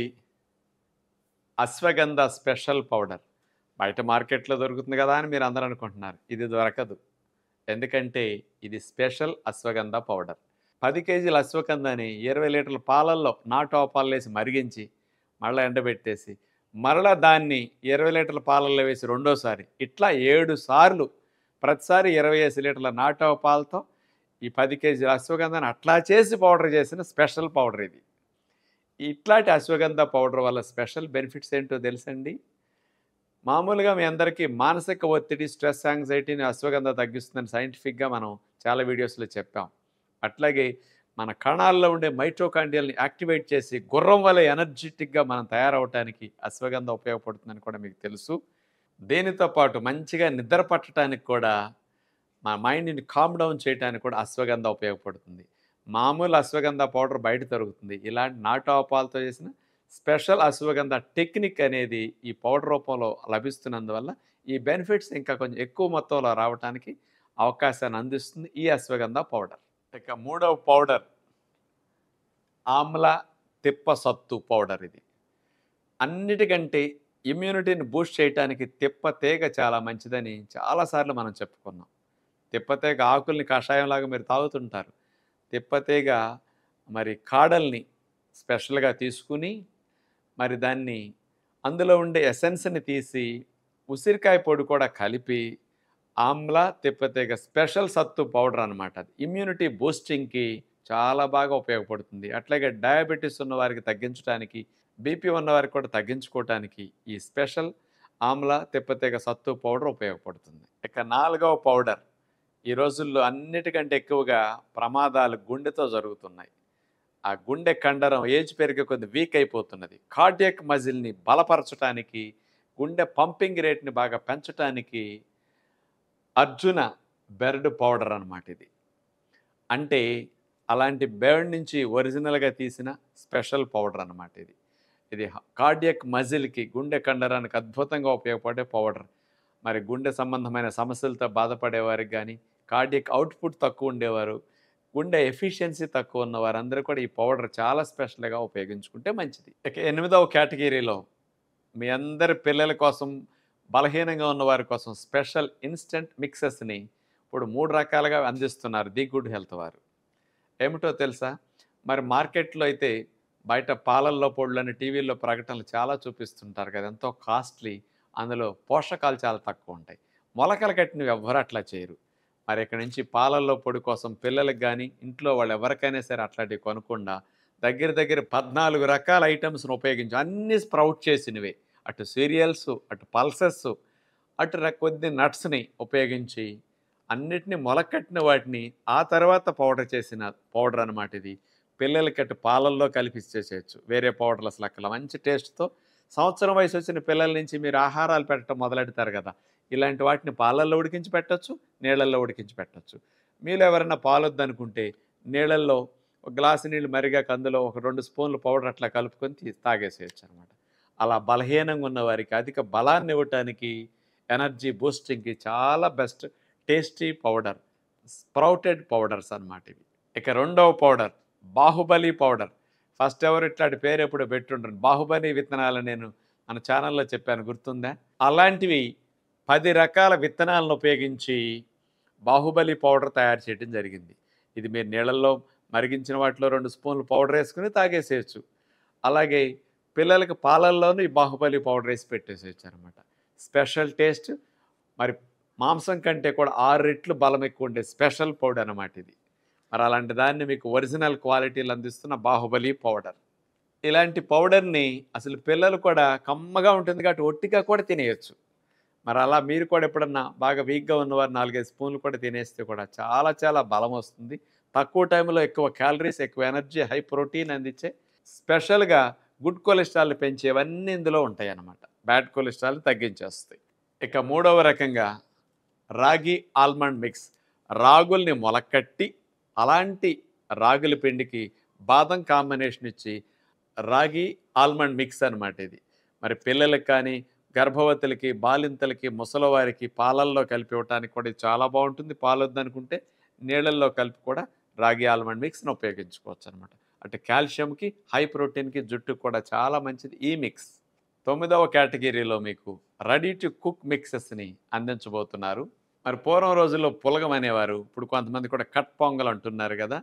అశ్వగంధ స్పెషల్ పౌడర్. బయట మార్కెట్‌లో దొరుకుతుంది కదా అని మీరు అందరూ అనుకుంటున్నారు. ఇది దొరకదు. ఎందుకంటే ఇది స్పెషల్ అశ్వగంధ పౌడర్. 10 కేజీల అశ్వగంధని 20 లీటర్ల పాలల్లో నాటు ఆవాలేసి మరిగించి, మళ్ళా ఎండబెట్టేసి, మరలా దాన్ని 20 లీటర్ల పాలల్లో వేసి రెండోసారి ఇట్లా 7 సార్లు ప్రతిసారి 25 లీటర్ల నాటు ఆవు పాలతో ఈ 10 కేజీల అశ్వగంధాన్ని అట్లా చేసి పౌడర్ చేసిన స్పెషల్ పౌడర్ ఇది. ఇట్లాంటి అశ్వగంధ పౌడర్ వల్ల స్పెషల్ బెనిఫిట్స్ ఏంటో తెలుసండి? మామూలుగా మీ అందరికీ మానసిక ఒత్తిడి, స్ట్రెస్, యాంగ్జైటీని అశ్వగంధ తగ్గిస్తుందని సైంటిఫిక్‌గా మనం చాలా వీడియోస్‌లో చెప్పాం. అట్లాగే మన కణాల్లో ఉండే మైటోకాండ్రియాల్ని యాక్టివేట్ చేసి గుర్రం వలె ఎనర్జిటిక్‌గా మనం తయారవ్వటానికి అశ్వగంధ ఉపయోగపడుతుందని కూడా మీకు తెలుసు. దీనితో పాటు మంచిగా నిద్ర పట్టడానికి కూడా మన మైండ్‌ని కామ్ డౌన్ చేయడానికి కూడా అశ్వగంధ ఉపయోగపడుతుంది. మామూలు అశ్వగంధ పౌడర్ బయట దొరుకుతుంది. ఇలాంటి నాటు ఆవాలతో చేసిన స్పెషల్ అశ్వగంధ టెక్నిక్ అనేది ఈ పౌడర్ రూపంలో లభిస్తున్నందువల్ల ఈ బెనిఫిట్స్ ఇంకా కొంచెం ఎక్కువ మొత్తంలో రావటానికి అవకాశాన్ని అందిస్తుంది ఈ అశ్వగంధ పౌడర్. ఇక మూడవ పౌడర్ ఆమ్ల తిప్ప సత్తు పౌడర్ ఇది. అన్నిటికంటే ఇమ్యూనిటీని బూస్ట్ చేయడానికి తిప్పతీగ చాలా మంచిదని చాలాసార్లు మనం చెప్పుకున్నాం. తిప్పతీగ ఆకుల్ని కషాయంలాగా మీరు తాగుతుంటారు. తిప్పతీగ మరి కాడల్ని స్పెషల్గా తీసుకుని మరి దాన్ని అందులో ఉండే ఎసెన్స్ని తీసి ఉసిరికాయ పొడి కూడా కలిపి ఆమ్లా తిప్పతీగ స్పెషల్ సత్తు పౌడర్ అనమాట. అది ఇమ్యూనిటీ బూస్టింగ్కి చాలా బాగా ఉపయోగపడుతుంది. అట్లాగే డయాబెటీస్ ఉన్న వారికి తగ్గించడానికి, బీపీ ఉన్నవారికి కూడా తగ్గించుకోవటానికి ఈ స్పెషల్ ఆమ్లా తిప్పతీగ సత్తు పౌడర్ ఉపయోగపడుతుంది. ఇక 4వ పౌడర్, ఈ రోజుల్లో అన్నిటికంటే ఎక్కువగా ప్రమాదాలు గుండెతో జరుగుతున్నాయి. ఆ గుండె కండరం ఏజ్ పెరిగే కొద్ది వీక్ అయిపోతున్నది. కార్డియక్ మజిల్ని బలపరచడానికి, గుండె పంపింగ్ రేట్ని బాగా పెంచడానికి అర్జున బెర్డ్ పౌడర్ అనమాట ఇది. అంటే అలాంటి బెర్డ్ నుంచి ఒరిజినల్గా తీసిన స్పెషల్ పౌడర్ అనమాట ఇది. ఇది కార్డియక్ మజిల్కి, గుండె కండరానికి అద్భుతంగా ఉపయోగపడే పౌడర్. మరి గుండె సంబంధమైన సమస్యలతో బాధపడేవారికి కానీ, కార్డియక్ అవుట్పుట్ తక్కువ ఉండేవారు, గుండె ఎఫిషియన్సీ తక్కువ ఉన్న వారందరూ కూడా ఈ పౌడర్ చాలా స్పెషల్గా ఉపయోగించుకుంటే మంచిది. ఇక 8వ కేటగిరీలో మీ అందరి పిల్లల కోసం, బలహీనంగా ఉన్న వారి కోసం స్పెషల్ ఇన్స్టెంట్ మిక్సెస్ని ఇప్పుడు 3 రకాలుగా అందిస్తున్నారు ది గుడ్ హెల్త్ వారు. ఏమిటో తెలుసా? మరి మార్కెట్లో అయితే బయట పాలల్లో పొడులని టీవీల్లో ప్రకటనలు చాలా చూపిస్తుంటారు కదా, ఎంతో కాస్ట్లీ. అందులో పోషకాలు చాలా తక్కువ ఉంటాయి. మొలకలు కట్టినవి ఎవ్వరు అట్లా చేయరు. మరి ఇక్కడ నుంచి పాలల్లో పొడి కోసం పిల్లలకు కానీ, ఇంట్లో వాళ్ళు ఎవరికైనా సరే అట్లాంటివి కొనకుండా దగ్గర దగ్గర 14 రకాల ఐటమ్స్ను ఉపయోగించి, అన్ని స్ప్రౌట్ చేసినవే, అటు సీరియల్స్, అటు పల్సెస్, అటు కొద్ది నట్స్ని ఉపయోగించి అన్నిటినీ మొలకట్టిన వాటిని ఆ తర్వాత పౌడర్ చేసిన పౌడర్ అనమాట ఇది. పిల్లలకి అటు పాలల్లో కలిపిచ్చేసేయచ్చు. వేరే పౌడర్లు అసలు అక్కడ మంచి టేస్ట్తో సంవత్సరం వయసు వచ్చిన పిల్లల నుంచి మీరు ఆహారాలు పెట్టడం మొదలెడతారు కదా, ఇలాంటి వాటిని పాలల్లో ఉడికించి పెట్టచ్చు, నీళ్ళల్లో ఉడికించి పెట్టచ్చు. మీలో ఎవరైనా పాలొద్దనుకుంటే నీళ్ళల్లో ఒక గ్లాసు నీళ్ళు మరిగాక అందులో ఒక 2 స్పూన్లు పౌడర్ అట్లా కలుపుకొని తాగేసేయచ్చు అనమాట. అలా బలహీనంగా ఉన్న వారికి అధిక బలాన్ని ఇవ్వటానికి, ఎనర్జీ బూస్టింగ్కి చాలా best tasty powder sprouted powders అన్నమాట ఇవి. ఇక 2వ పౌడర్ బాహుబలి పౌడర్. ఫస్ట్ ఎవరు ఇట్లాంటి పేరు ఎప్పుడు పెట్టుండ్రు. బాహుబలి విత్తనాలు నేను మన ఛానల్లో చెప్పాను, గుర్తుందా? అలాంటివి 10 రకాల విత్తనాలను ఉపయోగించి బాహుబలి పౌడర్ తయారు చేయడం జరిగింది. ఇది మీరు నీళ్ళల్లో మరిగించిన వాటిలో 2 స్పూన్లు పౌడర్ వేసుకుని తాగేసేయచ్చు. అలాగే పిల్లలకి పాలల్లోనూ ఈ బాహుబలి పౌడర్ వేసి పెట్టేసేయచ్చు అనమాట. స్పెషల్ టేస్ట్, మరి మాంసం కంటే కూడా 6 రెట్లు బలం ఎక్కువ ఉండే స్పెషల్ పౌడర్ అనమాట ఇది. మరి అలాంటి దాన్ని మీకు ఒరిజినల్ క్వాలిటీలు అందిస్తున్న బాహుబలి పౌడర్. ఇలాంటి పౌడర్ని అసలు పిల్లలు కూడా కమ్మగా ఉంటుంది కాబట్టి ఒట్టిగా కూడా తినేయచ్చు. మరి అలా మీరు కూడా ఎప్పుడన్నా బాగా వీక్గా ఉన్నవారు 4-5 స్పూన్లు కూడా తినేస్తే కూడా చాలా చాలా బలం వస్తుంది. తక్కువ టైంలో ఎక్కువ క్యాలరీస్, ఎక్కువ ఎనర్జీ, హై ప్రోటీన్ అందించే స్పెషల్గా గుడ్ కొలెస్ట్రాల్ని పెంచేవన్నీ ఇందులో ఉంటాయి అన్నమాట. బ్యాడ్ కొలెస్ట్రాల్ని తగ్గించేస్తాయి. ఇక 3వ రకంగా రాగి ఆల్మండ్ మిక్స్. రాగుల్ని మొలకట్టి అలాంటి రాగుల పిండికి బాదం కాంబినేషన్ ఇచ్చి రాగి ఆల్మండ్ మిక్స్ అనమాట ఇది. మరి పిల్లలకి కానీ, గర్భవతులకి, బాలింతలకి, ముసలివారికి పాలల్లో కలిపి ఇవ్వటానికి కూడా ఇది చాలా బాగుంటుంది. పాలొద్దనుకుంటే నీళ్ళల్లో కలిపి కూడా రాగి ఆల్మండ్ మిక్స్ని ఉపయోగించుకోవచ్చు అనమాట. అంటే కాల్షియంకి, హై ప్రోటీన్కి, జుట్టుకు కూడా చాలా మంచిది ఈ మిక్స్. 9వ కేటగిరీలో మీకు రెడీ టు కుక్ మిక్సెస్ని అందించబోతున్నారు. మరి పూర్వం రోజుల్లో పులగం అనేవారు, ఇప్పుడు కొంతమంది కూడా కట్ పొంగల్ అంటున్నారు కదా.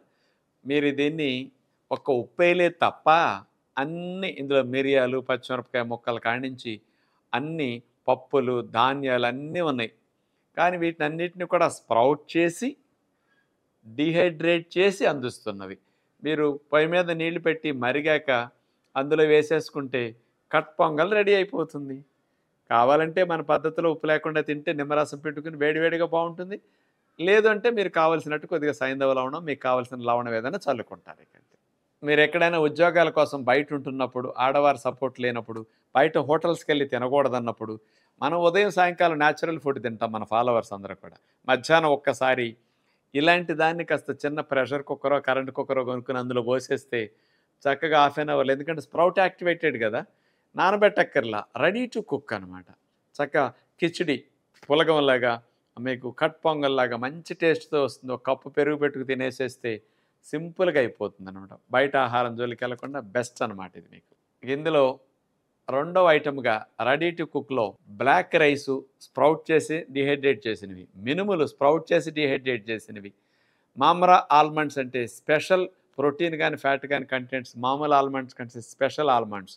మీరు దీన్ని ఒక్క ఉప్పేలే తప్ప అన్నీ ఇందులో మిరియాలు, పచ్చిమిరపకాయ ముక్కలు కానించి అన్ని పప్పులు, ధాన్యాలు అన్నీ ఉన్నాయి. కానీ వీటినన్నిటిని కూడా స్ప్రౌట్ చేసి, డీహైడ్రేట్ చేసి అందిస్తున్నవి. మీరు పొయ్యి మీద నీళ్లు పెట్టి మరిగాక అందులో వేసేసుకుంటే కట్ పొంగల్ రెడీ అయిపోతుంది. కావాలంటే మన పద్ధతిలో ఉప్పు లేకుండా తింటే నిమ్మరసం పెట్టుకుని వేడివేడిగా బాగుంటుంది. లేదు అంటే మీరు కావాల్సినట్టు కొద్దిగా సైంధవ లవణం, మీకు కావాల్సిన లవణం ఏదైనా చల్లుకుంటారు. ఇకంతే. మీరు ఎక్కడైనా ఉద్యోగాల కోసం బయట ఉంటున్నప్పుడు, ఆడవారి సపోర్ట్ లేనప్పుడు, బయట హోటల్స్కి వెళ్ళి తినకూడదన్నప్పుడు, మనం ఉదయం సాయంకాలం న్యాచురల్ ఫుడ్ తింటాం మన ఫాలోవర్స్ అందరూ కూడా. మధ్యాహ్నం ఒక్కసారి ఇలాంటి దాన్ని కాస్త చిన్న ప్రెషర్ కుక్కరో, కరెంట్ కుక్కరో కొనుక్కుని అందులో పోసేస్తే చక్కగా హాఫ్ అన్ అవర్లో, ఎందుకంటే స్ప్రౌట్ యాక్టివేటెడ్ కదా, నానబెట్టక్కర్లా, రెడీ టు కుక్ అనమాట. చక్కగా కిచిడి పులగంలాగా, మీకు కట్ పొంగల్లాగా మంచి టేస్ట్తో వస్తుంది. ఒక కప్పు పెరుగు పెట్టుకు తినేసేస్తే సింపుల్గా అయిపోతుంది అనమాట. బయట ఆహారం జోలికి వెళ్ళకుండా బెస్ట్ అనమాట ఇది మీకు. ఇందులో 2వ ఐటమ్గా రెడీ టు కుక్లో బ్లాక్ రైసు స్ప్రౌట్ చేసి డిహైడ్రేట్ చేసినవి, మినుములు స్ప్రౌట్ చేసి డిహైడ్రేట్ చేసినవి, మామ్రా ఆల్మండ్స్ అంటే స్పెషల్ ప్రోటీన్ కానీ ఫ్యాట్ కానీ కంటెంట్స్ మామూలు ఆల్మండ్స్ కంటే స్పెషల్ ఆల్మండ్స్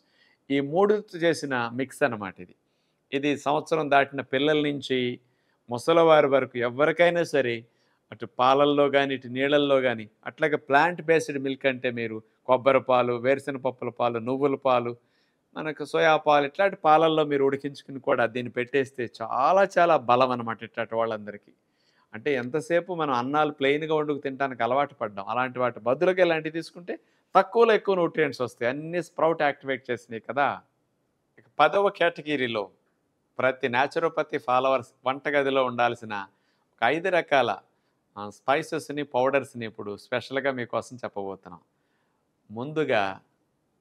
ఈ మూడుతో చేసిన మిక్స్ అన్నమాట ఇది. ఇది సంవత్సరం దాటిన పిల్లల నుంచి ముసలివారి వరకు ఎవరికైనా సరే అటు పాలల్లో గానీ, ఇటు నీళ్ళల్లో గానీ, అట్లాగే ప్లాంట్ బేస్డ్ మిల్క్ అంటే మీరు కొబ్బరి పాలు, వేరుశెనగ పప్పుల పాలు, నువ్వుల పాలు, మనకు సోయా పాలు ఇట్లాంటి పాలల్లో మీరు ఉడికించుకుని కూడా దీన్ని పెట్టేస్తే చాలా చాలా బలం అనమాట ఇట్లాంటి వాళ్ళందరికీ. అంటే ఎంతసేపు మనం అన్నాలు ప్లెయిన్‌గా వండుకు తినడానికి అలవాటు పడ్డాం. అలాంటి వాటి బదులుగా ఇలాంటివి తీసుకుంటే తక్కువలో ఎక్కువ న్యూట్రియంట్స్ వస్తాయి. అన్నీ స్ప్రౌట్ యాక్టివేట్ చేసినాయి కదా! ఇక 10వ కేటగిరీలో ప్రతి న్యాచురోపతి ఫాలోవర్స్ వంటగదిలో ఉండాల్సిన ఒక 5 రకాల స్పైసెస్‌ని, పౌడర్స్‌ని ఇప్పుడు స్పెషల్‌గా మీకోసం చెప్పబోతున్నాం. ముందుగా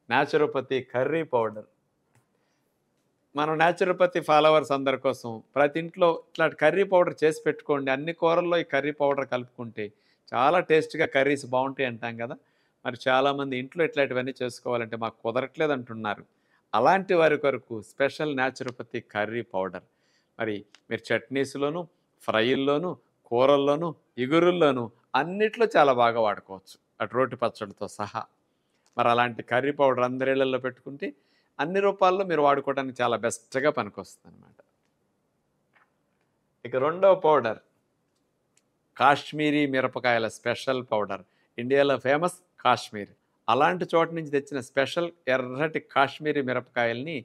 న్యాచురోపతి కర్రీ పౌడర్. మనం న్యాచురోపతి ఫాలోవర్స్ అందరి కోసం ప్రతి ఇంట్లో ఇట్లాంటి కర్రీ పౌడర్ చేసి పెట్టుకోండి. అన్ని కూరల్లో ఈ కర్రీ పౌడర్ కలుపుకుంటే చాలా టేస్ట్‌గా కర్రీస్ బావుంటాయి అంటాం కదా! మరి చాలామంది ఇంట్లో ఇట్లాంటివన్నీ చేసుకోవాలంటే మాకు కుదరట్లేదు అంటున్నారు. అలాంటి వారి కొరకు స్పెషల్ న్యాచురోపతి కర్రీ పౌడర్. మరి మీరు చట్నీస్‌లోను, ఫ్రైల్లోను, కూరల్లోను, ఇగురుల్లోను అన్నిట్లో చాలా బాగా వాడుకోవచ్చు. అటు రోటి పచ్చడితో సహా. మరి అలాంటి కర్రీ పౌడర్ అందరి ఇళ్లల్లో పెట్టుకుంటే అన్ని రూపాల్లో మీరు వాడుకోవడానికి చాలా బెస్ట్‌గా పనికొస్తుందనమాట. ఇక రెండవ పౌడర్ కాశ్మీరీ మిరపకాయల స్పెషల్ పౌడర్. ఇండియాలో ఫేమస్ కాశ్మీర్. అలాంటి చోట నుంచి తెచ్చిన స్పెషల్ ఎర్రటి కాశ్మీరీ మిరపకాయల్ని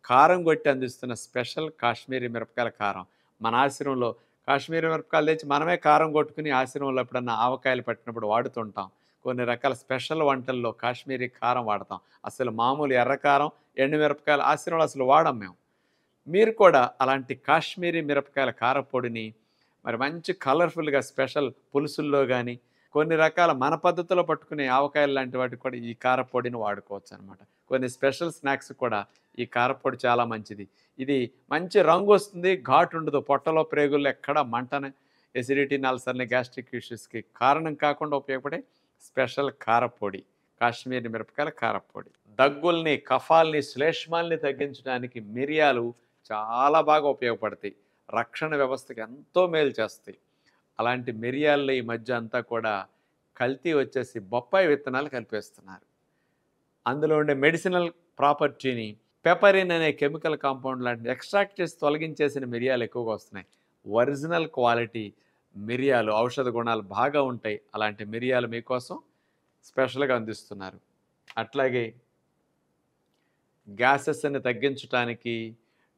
కారం కొట్టి అందిస్తున్న స్పెషల్ కాశ్మీరీ మిరపకాయల కారం. మన ఆశ్రమంలో కాశ్మీరీ మిరపకాయలు తెచ్చి మనమే కారం కొట్టుకుని ఆశ్రమంలో ఎప్పుడన్నా ఆవకాయలు పట్టినప్పుడు వాడుతుంటాం. కొన్ని రకాల స్పెషల్ వంటల్లో కాశ్మీరీ కారం వాడతాం. అసలు మామూలు ఎర్రకారం, ఎండుమిరపకాయలు ఆశ్రమంలో అసలు వాడం మేము. మీరు కూడా అలాంటి కాశ్మీరీ మిరపకాయల కారపొడిని మరి మంచి కలర్ఫుల్గా స్పెషల్ పులుసుల్లో కానీ కొన్ని రకాల మన పద్ధతిలో పట్టుకునే ఆవకాయలు లాంటి వాటికి కూడా ఈ కారపొడిని వాడుకోవచ్చు అనమాట. కొన్ని స్పెషల్ స్నాక్స్ కూడా ఈ కారపొడి చాలా మంచిది. ఇది మంచి రంగు వస్తుంది, ఘాటు ఉండదు. పొట్టలో ప్రేగుల్లో ఎక్కడ మంటని, ఎసిడిటీ, అల్సర్ని, గ్యాస్ట్రిక్ ఇష్యూస్కి కారణం కాకుండా ఉపయోగపడే స్పెషల్ కారపొడి కాశ్మీరీ మిరపకాయల కారపొడి. దగ్గుల్ని, కఫాల్ని, శ్లేష్మాల్ని తగ్గించడానికి మిరియాలు చాలా బాగా ఉపయోగపడతాయి. రక్షణ వ్యవస్థకి ఎంతో మేలు చేస్తాయి. అలాంటి మిరియాల్లో ఈ మధ్య అంతా కూడా కల్తీ వచ్చేసి బొప్పాయి విత్తనాలు కలిపేస్తున్నారు. అందులో ఉండే మెడిసినల్ ప్రాపర్టీని పెపరిన్ అనే కెమికల్ కాంపౌండ్ లాంటివి ఎక్స్ట్రాక్ట్ చేసి తొలగించేసిన మిరియాలు ఎక్కువగా వస్తున్నాయి. ఒరిజినల్ క్వాలిటీ మిరియాలు ఔషధ గుణాలు బాగా ఉంటాయి. అలాంటి మిరియాలు మీకోసం స్పెషల్గా అందిస్తున్నారు. అట్లాగే గ్యాసెస్ని తగ్గించడానికి,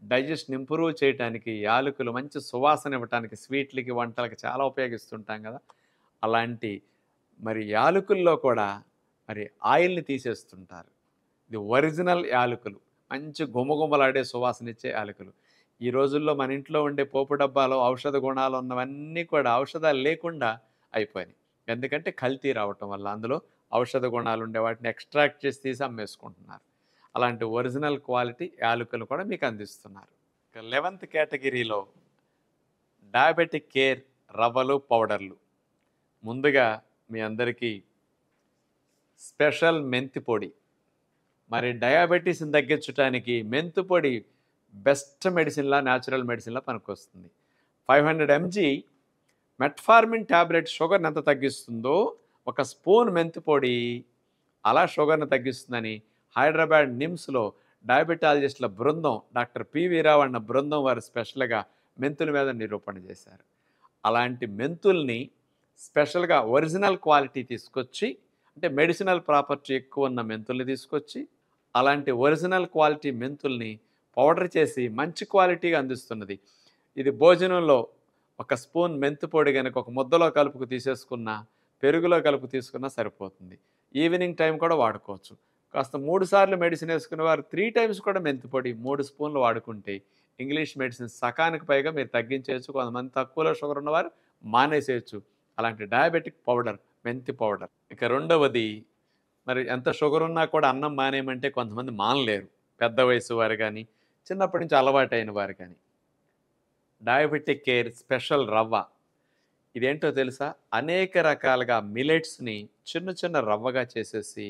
డైజెషన్ ఇంప్రూవ్ చేయడానికి, యాలకులు మంచి సువాసన ఇవ్వటానికి, స్వీట్లకి, వంటలకి చాలా ఉపయోగిస్తుంటాం కదా! అలాంటి మరి యాలకుల్లో కూడా మరి ఆయిల్ని తీసేస్తుంటారు. ఇది ఒరిజినల్ యాలకులు, మంచి గుమగుమలాడే సువాసన ఇచ్చే యాలకులు. ఈ రోజుల్లో మన ఇంట్లో ఉండే పోపు డబ్బాలో ఔషధ గుణాలు ఉన్నవన్నీ కూడా ఔషధాలు లేకుండా అయిపోయినాయి. ఎందుకంటే కల్తీ రావటం వల్ల అందులో ఔషధ గుణాలు ఉండే వాటిని ఎక్స్ట్రాక్ట్ చేసి తీసి అమ్మేసుకుంటున్నారు. అలాంటి ఒరిజినల్ క్వాలిటీ యాలకులు కూడా మీకు అందిస్తున్నారు. ఇక 11th కేటగిరీలో డయాబెటిక్ కేర్ రవ్వలు, పౌడర్లు. ముందుగా మీ అందరికీ స్పెషల్ మెంతి పొడి. మరి డయాబెటీస్ని తగ్గించడానికి మెంతి పొడి బెస్ట్ మెడిసిన్లా, న్యాచురల్ మెడిసిన్లా పనికొస్తుంది. 500 mg మెట్ఫార్మిన్ ట్యాబ్లెట్ షుగర్ని ఎంత తగ్గిస్తుందో ఒక స్పూన్ మెంతి పొడి అలా షుగర్ని తగ్గిస్తుందని హైదరాబాద్ నిమ్స్లో డయాబెటాలజిస్టుల బృందం, డాక్టర్ పివి రావు అన్న బృందం వారు స్పెషల్గా మెంతుల మీద నిరూపణ చేశారు. అలాంటి మెంతుల్ని స్పెషల్గా ఒరిజినల్ క్వాలిటీ తీసుకొచ్చి, అంటే మెడిసినల్ ప్రాపర్టీ ఎక్కువ ఉన్న మెంతుల్ని తీసుకొచ్చి అలాంటి ఒరిజినల్ క్వాలిటీ మెంతుల్ని పౌడర్ చేసి మంచి క్వాలిటీగా అందిస్తున్నది. ఇది భోజనంలో ఒక స్పూన్ మెంతి పొడి కనుక ఒక ముద్దలో కలుపుకు తీసేసుకున్న, పెరుగులో కలుపు తీసుకున్నా సరిపోతుంది. ఈవినింగ్ టైం కూడా వాడుకోవచ్చు. కాస్త 3 సార్లు మెడిసిన్ వేసుకునే వారు 3 టైమ్స్ కూడా మెంతి పొడి 3 స్పూన్లు వాడుకుంటే ఇంగ్లీష్ మెడిసిన్ సకానికి పైగా మీరు తగ్గించేయచ్చు. కొంతమంది తక్కువలో షుగర్ ఉన్నవారు మానేసేయచ్చు. అలాంటి డయాబెటిక్ పౌడర్ మెంతి పౌడర్. ఇక రెండవది, మరి ఎంత షుగర్ ఉన్నా కూడా అన్నం మానేయమంటే కొంతమంది మానలేరు. పెద్ద వయసు వారు కానీ, చిన్నప్పటి నుంచి అలవాటైన వారు కానీ. డయాబెటిక్ కేర్ స్పెషల్ రవ్వ. ఇదేంటో తెలుసా? అనేక రకాలుగా మిలెట్స్ని చిన్న చిన్న రవ్వగా చేసేసి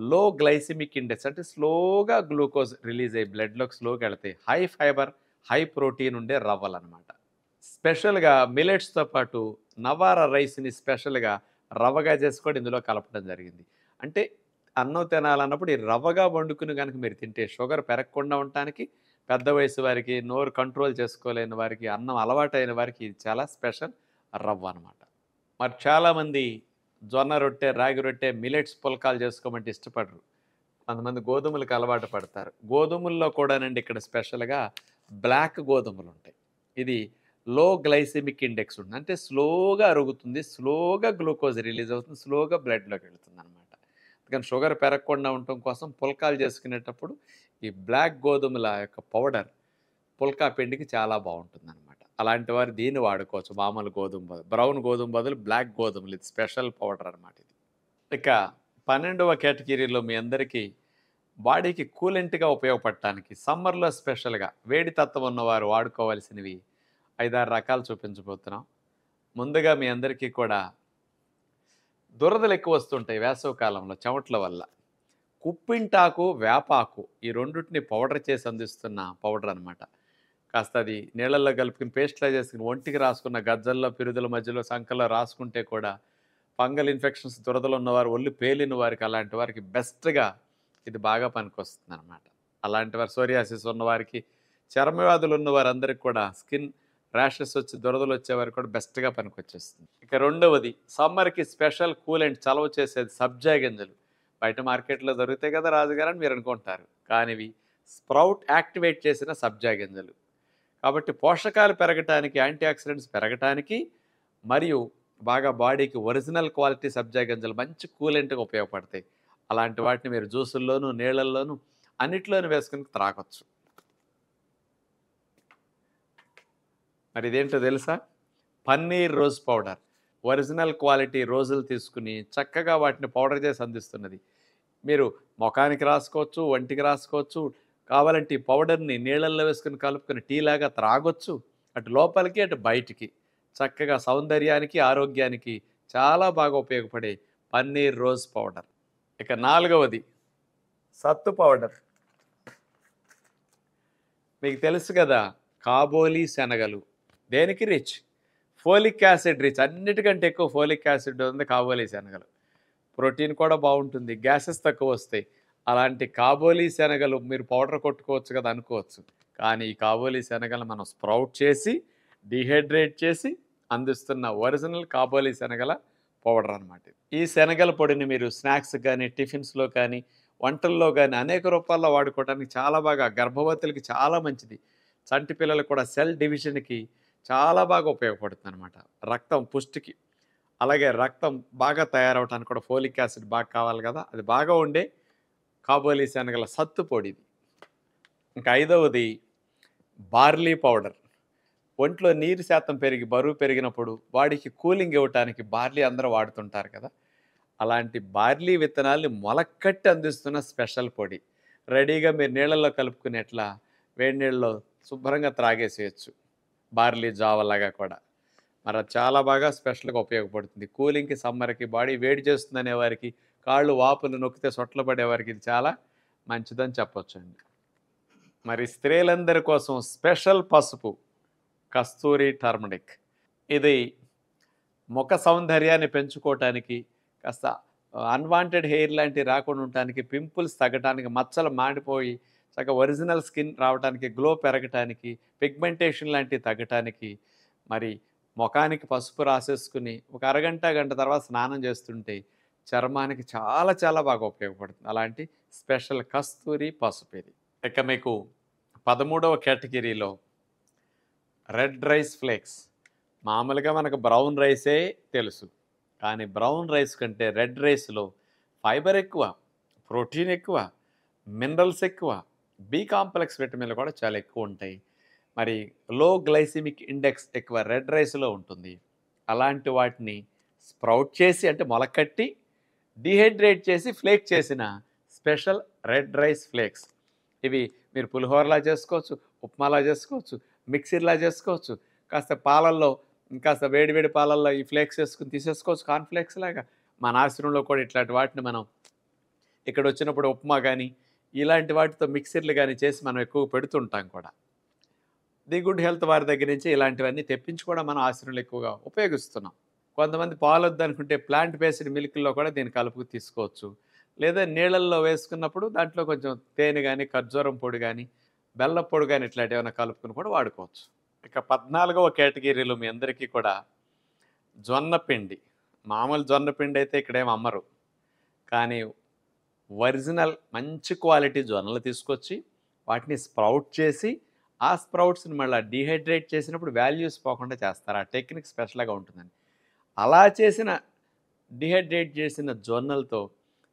లో గ్లైసిమిక్ ఇండెక్స్ అంటే స్లోగా గ్లూకోజ్ రిలీజ్ అయ్యి బ్లడ్లోకి స్లోగా వెళ్తాయి. హై ఫైబర్, హై ప్రోటీన్ ఉండే రవ్వలు అనమాట. స్పెషల్గా మిలెట్స్తో పాటు నవారా రైస్ని స్పెషల్గా రవ్వగా చేసి కూడా ఇందులో కలపడం జరిగింది. అంటే అన్నం తినాలన్నప్పుడు ఈ రవ్వగా వండుకుని గనుక మీరు తింటే షుగర్ పెరగకుండా ఉండటానికి, పెద్ద వయసు వారికి, నోరు కంట్రోల్ చేసుకోలేని వారికి, అన్నం అలవాటైన వారికి ఇది చాలా స్పెషల్ రవ్వ అనమాట. మరి చాలామంది జొన్న రొట్టె, రాగి రొట్టె, మిల్లెట్స్ పుల్కాలు చేసుకోమంటే ఇష్టపడరు. కొంతమంది గోధుమలకు అలవాటు పడతారు. గోధుమల్లో కూడానండి ఇక్కడ స్పెషల్‌గా బ్లాక్ గోధుమలుంటాయి. ఇది లో గ్లైసెమిక్ ఇండెక్స్ ఉంటుంది. అంటే స్లోగా అరుగుతుంది. స్లోగా గ్లూకోజ్ రిలీజ్ అవుతుంది. స్లోగా బ్లడ్‌లోకి వెళ్తుందనమాట. అందుకని షుగర్ పెరగకుండా ఉండటం కోసం పుల్కాలు చేసుకునేటప్పుడు ఈ బ్లాక్ గోధుమల యొక్క పౌడర్ పుల్కా పిండికి చాలా బావుంటుందనమాట. అలాంటి వారు దీన్ని వాడుకోవచ్చు. మామూలు గోధుమ బదులు. బ్రౌన్ గోధుమ బదులు బ్లాక్ గోధుమలు ఇది స్పెషల్ పౌడర్ అనమాట ఇది. ఇక 12వ కేటగిరీలో మీ అందరికీ బాడీకి కూలెంట్‌గా ఉపయోగపడటానికి సమ్మర్‌లో స్పెషల్‌గా వేడి తత్వం ఉన్నవారు వాడుకోవాల్సినవి 5, 6 రకాలు చూపించబోతున్నాం. ముందుగా మీ అందరికీ కూడా దురదలు ఎక్కువ వస్తుంటాయి వేసవి కాలంలో చెమటల వల్ల. కుప్పింటాకు, వేపాకు ఈ రెండిటిని పౌడర్ చేసి అందిస్తున్న పౌడర్ అనమాట. కాస్త అది నీళ్ళల్లో కలుపుకొని పేస్ట్‌లా చేసుకొని ఒంటికి రాసుకున్న గజ్జల్లో, పిరుదుల మధ్యలో, సంకల్లో రాసుకుంటే కూడా ఫంగల్ ఇన్ఫెక్షన్స్ దురదలు ఉన్నవారు, ఒళ్ళు పేలిన వారికి, అలాంటి వారికి బెస్ట్‌గా ఇది బాగా పనికొస్తుందనమాట. అలాంటి వారు సోరియాసిస్ ఉన్నవారికి, చర్మ వ్యాధులు ఉన్న వారందరికీ కూడా స్కిన్ ర్యాషెస్ వచ్చి దురదలు వచ్చేవారికి కూడా బెస్ట్‌గా పనికొచ్చేస్తుంది. ఇక రెండవది సమ్మర్‌కి స్పెషల్ కూలెంట్ చలవ చేసేది సబ్జా గింజలు. బయట మార్కెట్‌లో దొరుకుతాయి కదా రాజుగారు అని మీరు అనుకుంటారు. కానీ ఇవి స్ప్రౌట్ యాక్టివేట్ చేసిన సబ్జా గింజలు. కాబట్టి పోషకాలు పెరగటానికి, యాంటీ ఆక్సిడెంట్స్ పెరగటానికి మరియు బాగా బాడీకి ఒరిజినల్ క్వాలిటీ సబ్జా గింజలు మంచి కూలెంట్‌గా ఉపయోగపడతాయి. అలాంటి వాటిని మీరు జ్యూసుల్లోనూ, నీళ్ళల్లోనూ అన్నిట్లోనూ వేసుకొని త్రాగొచ్చు. మరి ఇదేంటో తెలుసా? Paneer rose powder. Original quality రోజులు తీసుకుని చక్కగా వాటిని పౌడర్ చేసి అందిస్తున్నది. మీరు మొఖానికి రాసుకోవచ్చు, ఒంటికి రాసుకోవచ్చు. కావాలంటే ఈ పౌడర్‌ని నీళ్ళల్లో వేసుకొని కలుపుకొని టీలాగా త్రాగొచ్చు. అటు లోపలికి, అటు బయటికి. చక్కగా సౌందర్యానికి, ఆరోగ్యానికి చాలా బాగా ఉపయోగపడే పన్నీర్ రోజ్ పౌడర్. ఇక నాలుగవది సత్తు పౌడర్. మీకు తెలుసు కదా కాబోలి శనగలు దేనికి రిచ్? Folic acid rich. అన్నిటికంటే ఎక్కువ ఫోలిక్ యాసిడ్ ఉంది కాబోలి శనగలు. ప్రోటీన్ కూడా బాగుంటుంది, గ్యాసెస్ తక్కువ వస్తాయి. అలాంటి కాబోలి శనగలు మీరు పౌడర్ కొట్టుకోవచ్చు కదా అనుకోవచ్చు. కానీ ఈ కాబోలి శనగలు మనం స్ప్రౌట్ చేసి డీహైడ్రేట్ చేసి అందిస్తున్న ఒరిజినల్ కాబోలి శనగల పౌడర్ అనమాట. ఈ శనగల పొడిని మీరు స్నాక్స్ కానీ, టిఫిన్స్లో కానీ, వంటల్లో కానీ అనేక రూపాల్లో వాడుకోవడానికి చాలా బాగా గర్భవతులకి చాలా మంచిది. చంటి పిల్లలకు కూడా సెల్ డివిజన్కి చాలా బాగా ఉపయోగపడుతుంది అనమాట. రక్తం పుష్టికి, అలాగే రక్తం బాగా తయారవడానికి కూడా ఫోలిక్ యాసిడ్ బాగా కావాలి కదా, అది బాగా ఉండే కాబోలి శనగల సత్తు పొడిది. ఇంకా ఐదవది బార్లీ పౌడర్. ఒంట్లో నీరు శాతం పెరిగి బరువు పెరిగినప్పుడు బాడీకి కూలింగ్ ఇవ్వటానికి బార్లీ అందరూ వాడుతుంటారు కదా, అలాంటి బార్లీ విత్తనాల్ని మొలకట్టి అందిస్తున్న స్పెషల్ పొడి. రెడీగా మీరు నీళ్ళల్లో కలుపుకునేట్లా వేడి నీళ్ళలో శుభ్రంగా త్రాగేసేయచ్చు. బార్లీ జావలాగా కూడా. మరి అది చాలా బాగా స్పెషల్‌గా ఉపయోగపడుతుంది. కూలింగ్‌కి, సమ్మర్‌కి, బాడీ వేడి చేస్తుందనే వారికి, కాళ్ళు వాపులు నొక్కితే సొట్ల పడేవారికి ఇది చాలా మంచిదని చెప్పొచ్చండి. మరి స్త్రీలందరి కోసం స్పెషల్ పసుపు కస్తూరి టర్మరిక్. ఇది ముఖ సౌందర్యాన్ని పెంచుకోవటానికి, కాస్త అన్‌వాంటెడ్ హెయిర్ లాంటివి రాకుండా ఉండటానికి, పింపుల్స్ తగ్గటానికి, మచ్చలు మాడిపోయి చక్కగా ఒరిజినల్ స్కిన్ రావటానికి, గ్లో పెరగటానికి, పిగ్మెంటేషన్ లాంటివి తగ్గటానికి, మరి ముఖానికి పసుపు రాసేసుకుని ఒక అరగంట, గంట తర్వాత స్నానం చేస్తుంటే చర్మానికి చాలా చాలా బాగా ఉపయోగపడుతుంది. అలాంటి స్పెషల్ కస్తూరి పసుపు ఇది. ఇక మీకు 13వ కేటగిరీలో రెడ్ రైస్ ఫ్లేక్స్. మామూలుగా మనకు బ్రౌన్ రైసే తెలుసు. కానీ బ్రౌన్ రైస్ కంటే రెడ్ రైస్‌లో ఫైబర్ ఎక్కువ, ప్రోటీన్ ఎక్కువ, మినరల్స్ ఎక్కువ, బి కాంప్లెక్స్ విటమిన్లు కూడా చాలా ఎక్కువ ఉంటాయి. మరి లో గ్లైసెమిక్ ఇండెక్స్ ఎక్కువ రెడ్ రైస్‌లో ఉంటుంది. అలాంటి వాటిని స్ప్రౌట్ చేసి అంటే మొలకట్టి, డీహైడ్రేట్ చేసి ఫ్లేక్ చేసిన స్పెషల్ రెడ్ రైస్ ఫ్లేక్స్. ఇవి మీరు పులిహోరలా చేసుకోవచ్చు, ఉప్మాలా చేసుకోవచ్చు, మిక్సీలా చేసుకోవచ్చు. కాస్త పాలల్లో ఇంకాస్త వేడి వేడి పాలల్లో ఈ ఫ్లేక్స్ వేసుకొని తీసేసుకోవచ్చు కార్న్ ఫ్లేక్స్ లాగా. మన ఆశ్రమంలో కూడా ఇట్లాంటి వాటిని మనం ఇక్కడ వచ్చినప్పుడు ఉప్మా కానీ, ఇలాంటి వాటితో మిక్సర్లు కానీ చేసి మనం ఎక్కువ పెడుతుంటాం కూడా. ది గుడ్ హెల్త్ వారి దగ్గర నుంచి ఇలాంటివన్నీ తెప్పించి కూడా మనం ఆశ్రమంలో ఎక్కువగా ఉపయోగిస్తున్నాం. కొంతమంది పాలొద్దనుకుంటే ప్లాంట్ బేస్డ్ మిల్క్‌లో కూడా దీన్ని కలుపుకు తీసుకోవచ్చు. లేదా నీళ్ళల్లో వేసుకున్నప్పుడు దాంట్లో కొంచెం తేనె గాని, ఖర్జూరం పొడి గాని, బెల్లం పొడి గాని ఇట్లాంటివేమైనా కలుపుకొని కూడా వాడుకోవచ్చు. ఇక 14వ కేటగిరీలో మీ అందరికీ కూడా జొన్న పిండి. మామూలు జొన్న పిండయితే ఇక్కడేమి అమ్మరు. కానీ ఒరిజినల్ మంచి క్వాలిటీ జొన్నలు తీసుకొచ్చి, వాటిని స్ప్రౌట్ చేసి, ఆ స్ప్రౌట్స్‌ని మళ్ళా డీహైడ్రేట్ చేసినప్పుడు వాల్యూస్ పోకుండా చేస్తారు. ఆ టెక్నిక్ స్పెషల్‌గా ఉంటుందండి. అలా చేసిన డీహైడ్రేట్ చేసిన జొన్నలతో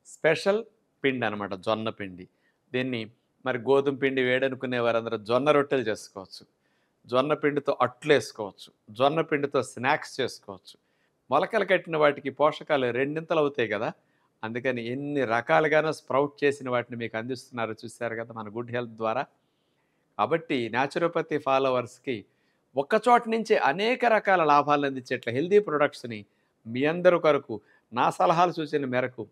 స్పెషల్ పిండనమాట జొన్న పిండి. దీన్ని మరి గోధుమ పిండి వేడనుకునే వారందరూ జొన్న రొట్టెలు చేసుకోవచ్చు. జొన్న పిండితో అట్లేసుకోవచ్చు. జొన్న పిండితో స్నాక్స్ చేసుకోవచ్చు. మొలకలు కట్టిన వాటికి పోషకాలు రెండింతలవుతాయి గదా! అందుకని ఎన్ని రకాలుగానో స్ప్రౌట్ చేసిన వాటిని మీకు అందిస్తున్నారు చూసారు కదా మన గుడ్ హెల్త్ ద్వారా. కాబట్టి న్యాచురోపతి ఫాలోవర్స్‌కి ఒక్క చోట నుంచి అనేక రకాల లాభాలను అందించేట్ల హెల్తీ ప్రొడక్ట్స్‌ని మీ అందరి కొరకు నా సలహాలు సూచనల మేరకు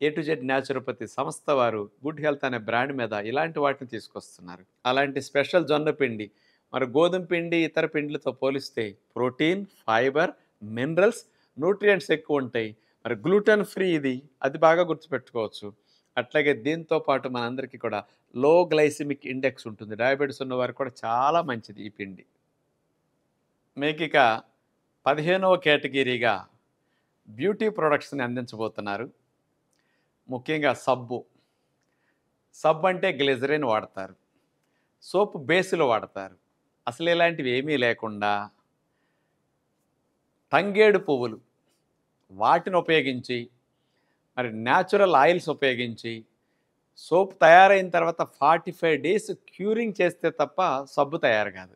ఏ టు జెడ్ న్యాచురోపతి సంస్థ వారు గుడ్ హెల్త్ అనే బ్రాండ్ మీద ఇలాంటి వాటిని తీసుకొస్తున్నారు. అలాంటి స్పెషల్ జొన్న పిండి మరి గోధుమ పిండి ఇతర పిండిలతో పోలిస్తే ప్రోటీన్, ఫైబర్, మినరల్స్, న్యూట్రియంట్స్ ఎక్కువ ఉంటాయి. మరి గ్లూటెన్ ఫ్రీ ఇది. అది బాగా గుర్తుపెట్టుకోవచ్చు. అట్లాగే దీంతో పాటు మనందరికీ కూడా లో గ్లైసిమిక్ ఇండెక్స్ ఉంటుంది. డయాబెటిస్ ఉన్నవారికి కూడా చాలా మంచిది ఈ పిండి. మీకిక 15వ కేటగిరీగా బ్యూటీ ప్రొడక్ట్స్‌ని అందించబోతున్నారు. ముఖ్యంగా సబ్బు. సబ్బు అంటే గ్లిజరిన్ వాడతారు. సోప్ బేస్‌లో వాడతారు. అసలు ఇలాంటివి ఏమీ లేకుండా తంగేడు పువ్వులు వాటిని ఉపయోగించి మరి న్యాచురల్ ఆయిల్స్ ఉపయోగించి సోప్ తయారైన తర్వాత 45 డేస్ క్యూరింగ్ చేస్తే తప్ప సబ్బు తయారు కాదు.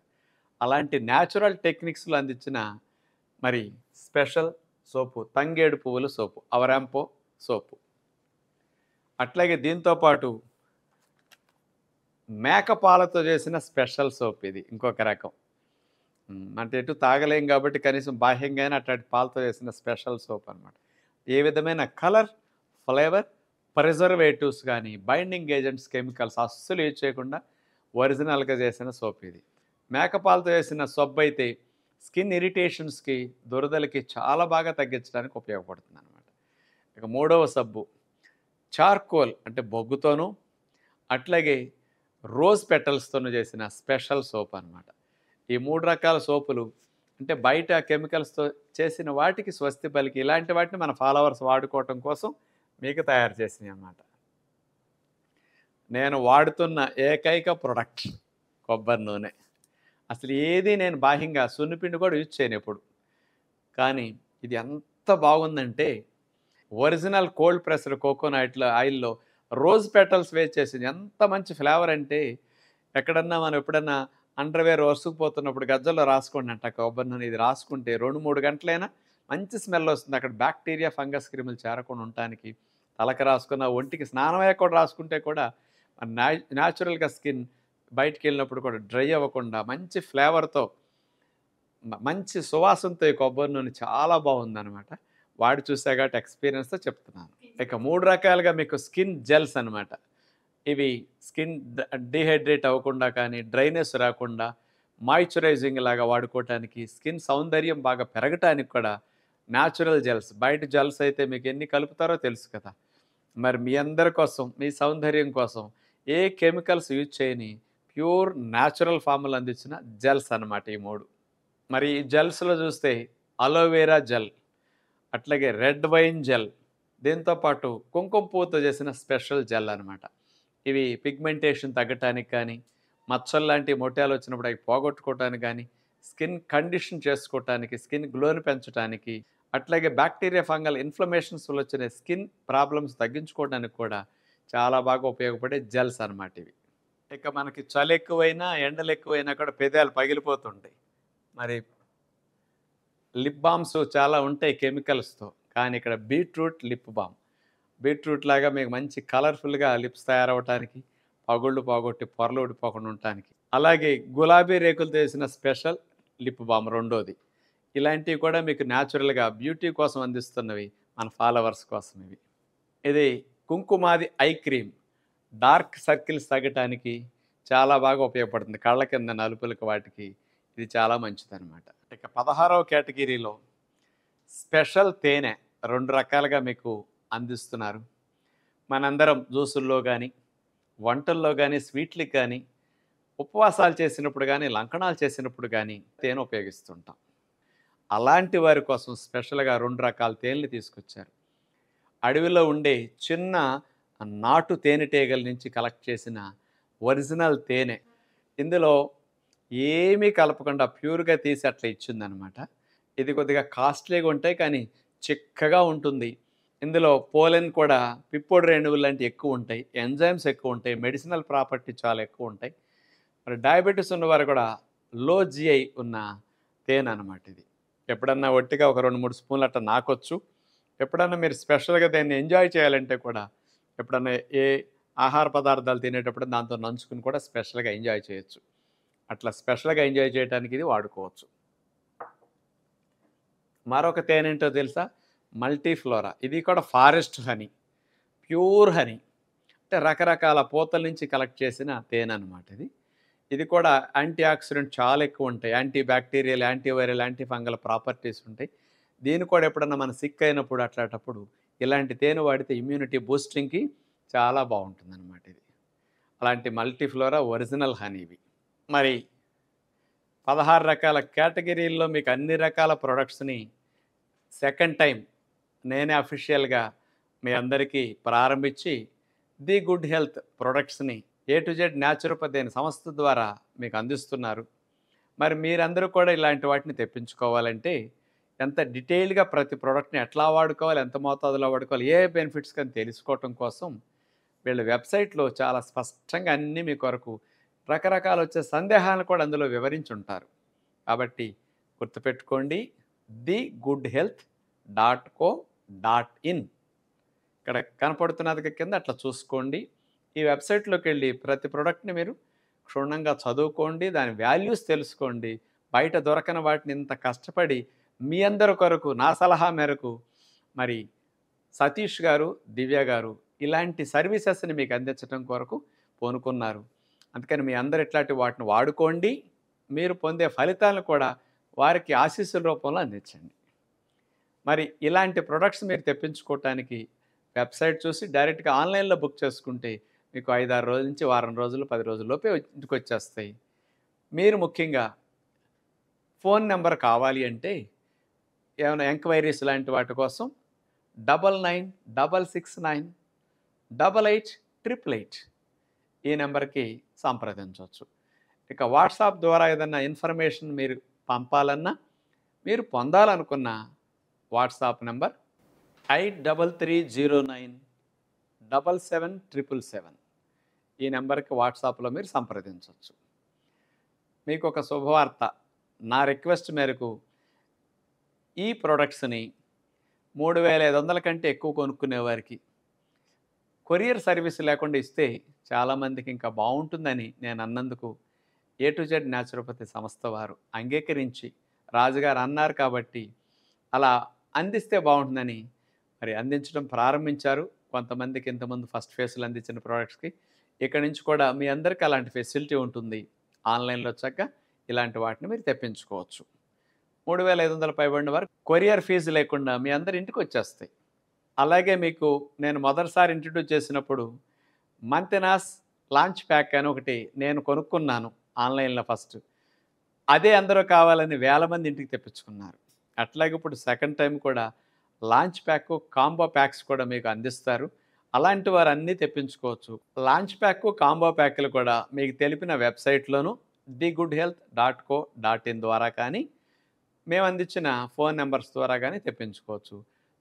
అలాంటి న్యాచురల్ టెక్నిక్స్‌లో అందించిన మరి స్పెషల్ సోపు తంగేడు పువ్వుల సోపు, అవరాంపో సోపు. అట్లాగే దీంతో పాటు మేక పాలతో చేసిన స్పెషల్ సోప్ ఇది ఇంకొక రకం. అంటే ఎటు తాగలేం కాబట్టి కనీసం బాహ్యంగానే అట్లాంటి పాలతో చేసిన స్పెషల్ సోప్ అనమాట. ఏ విధమైన కలర్, ఫ్లేవర్, ప్రిజర్వేటివ్స్ కానీ, బైండింగ్ ఏజెంట్స్, కెమికల్స్ అస్సలు యూజ్ చేయకుండా ఒరిజినల్‌గా చేసిన సోప్ ఇది. మేకపాలతో చేసిన సబ్బు అయితే స్కిన్ ఇరిటేషన్స్‌కి, దురదలకి చాలా బాగా తగ్గించడానికి ఉపయోగపడుతుందనమాట. ఇక మూడవ సబ్బు చార్కోల్ అంటే బొగ్గుతోనూ, అట్లాగే రోజ్ పెటల్స్తోనూ చేసిన స్పెషల్ సోప్ అనమాట. ఈ 3 రకాల సోపులు అంటే బయట కెమికల్స్‌తో చేసిన వాటికి స్వస్తి పలికి ఇలాంటి వాటిని మన ఫాలోవర్స్ వాడుకోవటం కోసం మీకు తయారు చేసినవి అన్నమాట. నేను వాడుతున్న ఏకైక ప్రొడక్ట్ కొబ్బరి నూనె. అసలు ఏది నేను బాహ్యంగా సున్నిపిండి కూడా యూజ్ చేయను ఎప్పుడు. కానీ ఇది ఎంత బాగుందంటే ఒరిజినల్ కోల్డ్ ప్రెస్డ్ కోకోనట్ ఆయిల్‌లో రోజ్ పెటల్స్ వేసి చేసింది. ఎంత మంచి ఫ్లేవర్ అంటే ఎక్కడన్నా మనం ఎప్పుడన్నా అండర్‌వేర్ వసుకుపోతున్నప్పుడు గజ్జల్లో రాసుకోండి అంట కొబ్బరి నూనె. ఇది రాసుకుంటే 2, 3 గంటలైనా మంచి స్మెల్ వస్తుంది. అక్కడ బ్యాక్టీరియా, ఫంగస్ క్రిములు చేరకుండా ఉండటానికి తలకి రాసుకున్న, ఒంటికి స్నానం అయ్యాక కూడా రాసుకుంటే కూడా న్యాచురల్‌గా స్కిన్ బయటికెళ్ళినప్పుడు కూడా డ్రై అవ్వకుండా మంచి ఫ్లేవర్‌తో మంచి సువాసనతో ఈ కొబ్బరి నూనె చాలా బాగుందనమాట. వాడి చూసా కాబట్టి ఎక్స్‌పీరియన్స్‌తో చెప్తున్నాను. ఇక 3 రకాలుగా మీకు స్కిన్ జెల్స్ అనమాట. ఇవి స్కిన్ డీహైడ్రేట్ అవ్వకుండా కానీ, డ్రైనెస్ రాకుండా, మాయిశ్చరైజింగ్ లాగా వాడుకోవటానికి, స్కిన్ సౌందర్యం బాగా పెరగటానికి కూడా న్యాచురల్ జెల్స్. బయట జెల్స్ అయితే మీకు ఎన్ని కలుపుతారో తెలుసు కదా! మరి మీ అందరి కోసం, మీ సౌందర్యం కోసం ఏ కెమికల్స్ యూజ్ చేయని ప్యూర్ న్యాచురల్ ఫార్ములా అందించిన జెల్స్ అనమాట ఈ 3. మరి ఈ జెల్స్‌లో చూస్తే అలోవెరా జెల్, అట్లాగే రెడ్ వైన్ జెల్, దీంతో పాటు కుంకుమ పువ్వుతో చేసిన స్పెషల్ జెల్ అనమాట. ఇవి పిగ్మెంటేషన్ తగ్గటానికి కానీ, మచ్చల్లాంటి మొటియాలు వచ్చినప్పుడు అవి పోగొట్టుకోవటానికి కానీ, స్కిన్ కండిషన్ చేసుకోవటానికి, స్కిన్ గ్లోని పెంచడానికి, అట్లాగే బ్యాక్టీరియా, ఫంగల్ ఇన్ఫ్లమేషన్స్ వల్ల వచ్చిన స్కిన్ ప్రాబ్లమ్స్ తగ్గించుకోవడానికి కూడా చాలా బాగా ఉపయోగపడే జెల్స్ అనమాట ఇవి. ఇక మనకి చలి ఎక్కువైనా, ఎండలు ఎక్కువైనా కూడా పెదాలు పగిలిపోతుంటాయి. మరి లిప్ బామ్స్ చాలా ఉంటాయి కెమికల్స్‌తో. కానీ ఇక్కడ బీట్రూట్ లిప్ బామ్. బీట్రూట్ లాగా మీకు మంచి కలర్‌ఫుల్‌గా లిప్స్ తయారవ్వటానికి, పగుళ్ళు పోగొట్టి పొరలు ఊడిపోకుండా ఉండటానికి. అలాగే గులాబీ రేకులతో చేసిన స్పెషల్ లిప్ బామ్ రెండోది. ఇలాంటివి కూడా మీకు న్యాచురల్‌గా బ్యూటీ కోసం అందిస్తున్నవి మన ఫాలోవర్స్ కోసం ఇవి. ఇది Kumkumadi eye cream. Dark circles తగ్గటానికి చాలా బాగా ఉపయోగపడుతుంది. కళ్ళ కింద నలుపులకి వాటికి ఇది చాలా మంచిదనమాట. ఇక 16వ కేటగిరీలో స్పెషల్ తేనె 2 రకాలుగా మీకు అందిస్తున్నారు. మనందరం జ్యూసుల్లో గానీ, వంటల్లో గానీ, స్వీట్‌లకి గానీ, ఉపవాసాలు చేసినప్పుడు గానీ, లంకణాలు చేసినప్పుడు గానీ తేనె ఉపయోగిస్తుంటాం. అలాంటి వారి కోసం స్పెషల్‌గా 2 రకాల తేనెలు తీసుకొచ్చారు. అడవిలో ఉండే చిన్న నాటు తేనెటీగల నుంచి కలెక్ట్ చేసిన ఒరిజినల్ తేనె. ఇందులో ఏమీ కలపకుండా ప్యూర్‌గా తీసి అట్లా ఇచ్చిందనమాట. ఇది కొద్దిగా కాస్ట్‌లీగా ఉంటాయి కానీ చిక్కగా ఉంటుంది. ఇందులో పోలెన్ కూడా పిప్పొడి రేణువులు లాంటివి ఎక్కువ ఉంటాయి. ఎంజైమ్స్ ఎక్కువ ఉంటాయి. మెడిసినల్ ప్రాపర్టీ చాలా ఎక్కువ ఉంటాయి. మరి డయాబెటిస్ ఉన్నవారు కూడా లో జీఐ ఉన్న తేనె అనమాట ఇది. ఎప్పుడన్నా ఒట్టిగా ఒక 2, 3 స్పూన్లు అట్లా నాకొచ్చు. ఎప్పుడన్నా మీరు స్పెషల్‌గా దాన్ని ఎంజాయ్ చేయాలంటే కూడా ఎప్పుడన్నా ఏ ఆహార పదార్థాలు తినేటప్పుడు దాంతో నంచుకొని కూడా స్పెషల్‌గా ఎంజాయ్ చేయొచ్చు. అట్లా స్పెషల్‌గా ఎంజాయ్ చేయడానికి ఇది వాడుకోవచ్చు. మరొక తేనేంటో తెలుసా? మల్టీఫ్లోరా. ఇది కూడా ఫారెస్ట్ హనీ. Pure honey. అంటే రకరకాల పూతల నుంచి కలెక్ట్ చేసిన తేనె అనమాట ఇది. ఇది కూడా యాంటీ ఆక్సిడెంట్ చాలా ఎక్కువ ఉంటాయి. Anti bacterial, anti viral, anti fungal properties ఉంటాయి. దీన్ని కూడా ఎప్పుడన్నా మనం సిక్ అయినప్పుడు అట్లాంటప్పుడు ఇలాంటి తేనె వాడితే ఇమ్యూనిటీ బూస్టింగ్‌కి చాలా బావుంటుందనమాట ఇది. అలాంటి మల్టీఫ్లోరా ఒరిజినల్ హనీ ఇవి. మరి 16 రకాల కేటగిరీల్లో మీకు అన్ని రకాల ప్రొడక్ట్స్‌ని సెకండ్ టైం నేనే అఫీషియల్‌గా మీ అందరికీ ప్రారంభించి ది గుడ్ హెల్త్ ప్రొడక్ట్స్‌ని ఏ టు జెడ్ న్యాచురోపతి అనే సంస్థ ద్వారా మీకు అందిస్తున్నారు. మరి మీరందరూ కూడా ఇలాంటి వాటిని తెప్పించుకోవాలంటే ఎంత డీటెయిల్డ్‌గా ప్రతి ప్రొడక్ట్‌ని ఎట్లా వాడుకోవాలి, ఎంత మోతాదులో వాడుకోవాలి, ఏ బెనిఫిట్స్ అని తెలుసుకోవటం కోసం వీళ్ళ వెబ్‌సైట్‌లో చాలా స్పష్టంగా అన్నీ మీ కొరకు రకరకాల వచ్చే సందేహాలను కూడా అందులో వివరించుంటారు. కాబట్టి గుర్తుపెట్టుకోండి thegoodhealth.co.in ఇక్కడ కనపడుతున్నది కింద అట్లా చూసుకోండి. ఈ వెబ్‌సైట్‌లోకి వెళ్ళి ప్రతి ప్రొడక్ట్‌ని మీరు క్షుణ్ణంగా చదువుకోండి. దాని వాల్యూస్ తెలుసుకోండి. బయట దొరకని వాటిని ఇంత కష్టపడి మీ అందరి కొరకు నా సలహా మేరకు మరి సతీష్ గారు, దివ్య గారు ఇలాంటి సర్వీసెస్‌ని మీకు అందించడం కొరకు పూనుకున్నారు. అందుకని మీ అందరూ ఇట్లాంటి వాటిని వాడుకోండి. మీరు పొందే ఫలితాలను కూడా వారికి ఆశీస్సుల రూపంలో అందించండి. మరి ఇలాంటి ప్రొడక్ట్స్ మీరు తెప్పించుకోవటానికి వెబ్‌సైట్ చూసి డైరెక్ట్‌గా ఆన్‌లైన్‌లో బుక్ చేసుకుంటే మీకు 5, 6 రోజుల నుంచి వారం రోజులు, 10 రోజుల్లోపే ఇంటికొచ్చేస్తాయి. మీరు ముఖ్యంగా ఫోన్ నెంబర్ కావాలి అంటే ఏమైనా ఎంక్వైరీస్ లాంటి వాటి కోసం 9966698888 ఈ నెంబర్‌కి సంప్రదించవచ్చు. ఇక వాట్సాప్ ద్వారా ఏదన్నా ఇన్ఫర్మేషన్ మీరు పంపాలన్నా, మీరు పొందాలనుకున్న వాట్సాప్ నెంబర్ 8309777777 ఈ నెంబర్‌కి వాట్సాప్‌లో మీరు సంప్రదించవచ్చు. మీకు ఒక శుభవార్త. నా రిక్వెస్ట్ మేరకు ఈ ప్రొడక్ట్స్‌ని 3500 కంటే ఎక్కువ కొనుక్కునే వారికి కొరియర్ సర్వీస్ లేకుండా ఇస్తే చాలామందికి ఇంకా బావుంటుందని నేను అన్నందుకు ఏ టు జెడ్ న్యాచురోపతి సంస్థ వారు అంగీకరించి రాజుగారు అన్నారు కాబట్టి అలా అందిస్తే బావుంటుందని మరి అందించడం ప్రారంభించారు. కొంతమందికి ఇంతకుముందు ఫస్ట్ ఫేజ్‌లో అందించిన ప్రొడక్ట్స్‌కి ఇక్కడి నుంచి కూడా మీ అందరికీ అలాంటి ఫెసిలిటీ ఉంటుంది. ఆన్‌లైన్‌లో చక్కగా ఇలాంటి వాటిని మీరు తెప్పించుకోవచ్చు. 3500 పైబడిన వరకు కొరియర్ ఫీజు లేకుండా మీ అందరి ఇంటికి వచ్చేస్తాయి. అలాగే మీకు నేను మొదటిసారి ఇంట్రడ్యూస్ చేసినప్పుడు మంతెనాస్ లాంచ్ ప్యాక్ అని ఒకటి నేను కొనుక్కున్నాను ఆన్‌లైన్‌లో ఫస్ట్. అదే అందరూ కావాలని వేల మంది ఇంటికి తెప్పించుకున్నారు. అట్లాగే ఇప్పుడు సెకండ్ టైం కూడా లాంచ్ ప్యాక్, కాంబో ప్యాక్స్ కూడా మీకు అందిస్తారు. అలాంటి వారు అన్నీ తెప్పించుకోవచ్చు. లాంచ్ ప్యాక్, కాంబో ప్యాక్‌లు కూడా మీకు తెలిపిన వెబ్‌సైట్‌లోను thegoodhealth.co.in ద్వారా కానీ మేము అందించిన ఫోన్ నెంబర్స్ ద్వారా కానీ తెప్పించుకోవచ్చు.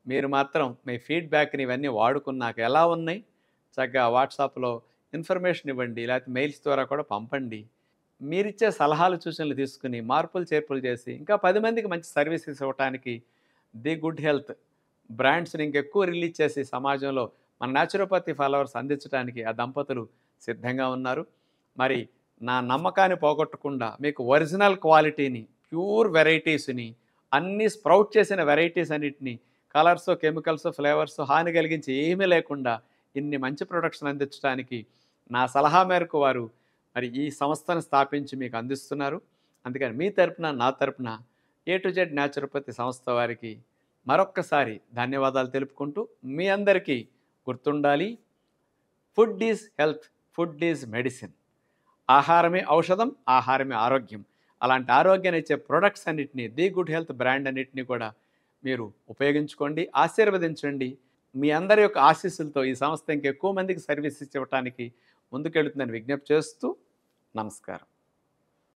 మీరు మాత్రం మీ ఫీడ్‌బ్యాక్‌ని ఇవన్నీ వాడుకున్నాక ఎలా ఉన్నాయి చక్కగా వాట్సాప్‌లో ఇన్ఫర్మేషన్ ఇవ్వండి. లేకపోతే మెయిల్స్ ద్వారా కూడా పంపండి. మీరిచ్చే సలహాలు, సూచనలు తీసుకుని మార్పులు, చేర్పులు చేసి ఇంకా 10 మందికి మంచి సర్వీసెస్ ఇవ్వటానికి ది గుడ్ హెల్త్ బ్రాండ్స్‌ని ఇంకెక్కువ రిలీజ్ చేసి సమాజంలో మన న్యాచురోపతి ఫాలోవర్స్ అందించడానికి ఆ దంపతులు సిద్ధంగా ఉన్నారు. మరి నా నమ్మకాన్ని పోగొట్టకుండా మీకు ఒరిజినల్ క్వాలిటీని, ప్యూర్ వెరైటీస్‌ని అన్నీ స్ప్రౌట్ చేసిన వెరైటీస్ అన్నిటిని కలర్స్, కెమికల్స్, ఫ్లేవర్స్ హాని కలిగించి ఏమీ లేకుండా ఇన్ని మంచి ప్రొడక్ట్స్‌ని అందించడానికి నా సలహా మేరకు వారు మరి ఈ సంస్థను స్థాపించి మీకు అందిస్తున్నారు. అందుకని మీ తరపున, నా తరపున ఏ టు జెడ్ న్యాచురోపతి సంస్థ వారికి మరొక్కసారి ధన్యవాదాలు తెలుపుకుంటూ మీ అందరికీ గుర్తుండాలి, food is health, food is medicine. ఆహారమే ఔషధం, ఆహారమే ఆరోగ్యం. అలాంటి ఆరోగ్యాన్ని ఇచ్చే ప్రొడక్ట్స్ అన్నిటినీ, ది గుడ్ హెల్త్ బ్రాండ్ అన్నిటినీ కూడా మీరు ఉపయోగించుకోండి, ఆశీర్వదించండి. మీ అందరి యొక్క ఆశీస్సులతో ఈ సంస్థ ఇంకెక్కువ మందికి సర్వీస్ ఇవ్వడానికి ముందుకెళ్తుందని విజ్ఞప్తి చేస్తూ నమస్కారం.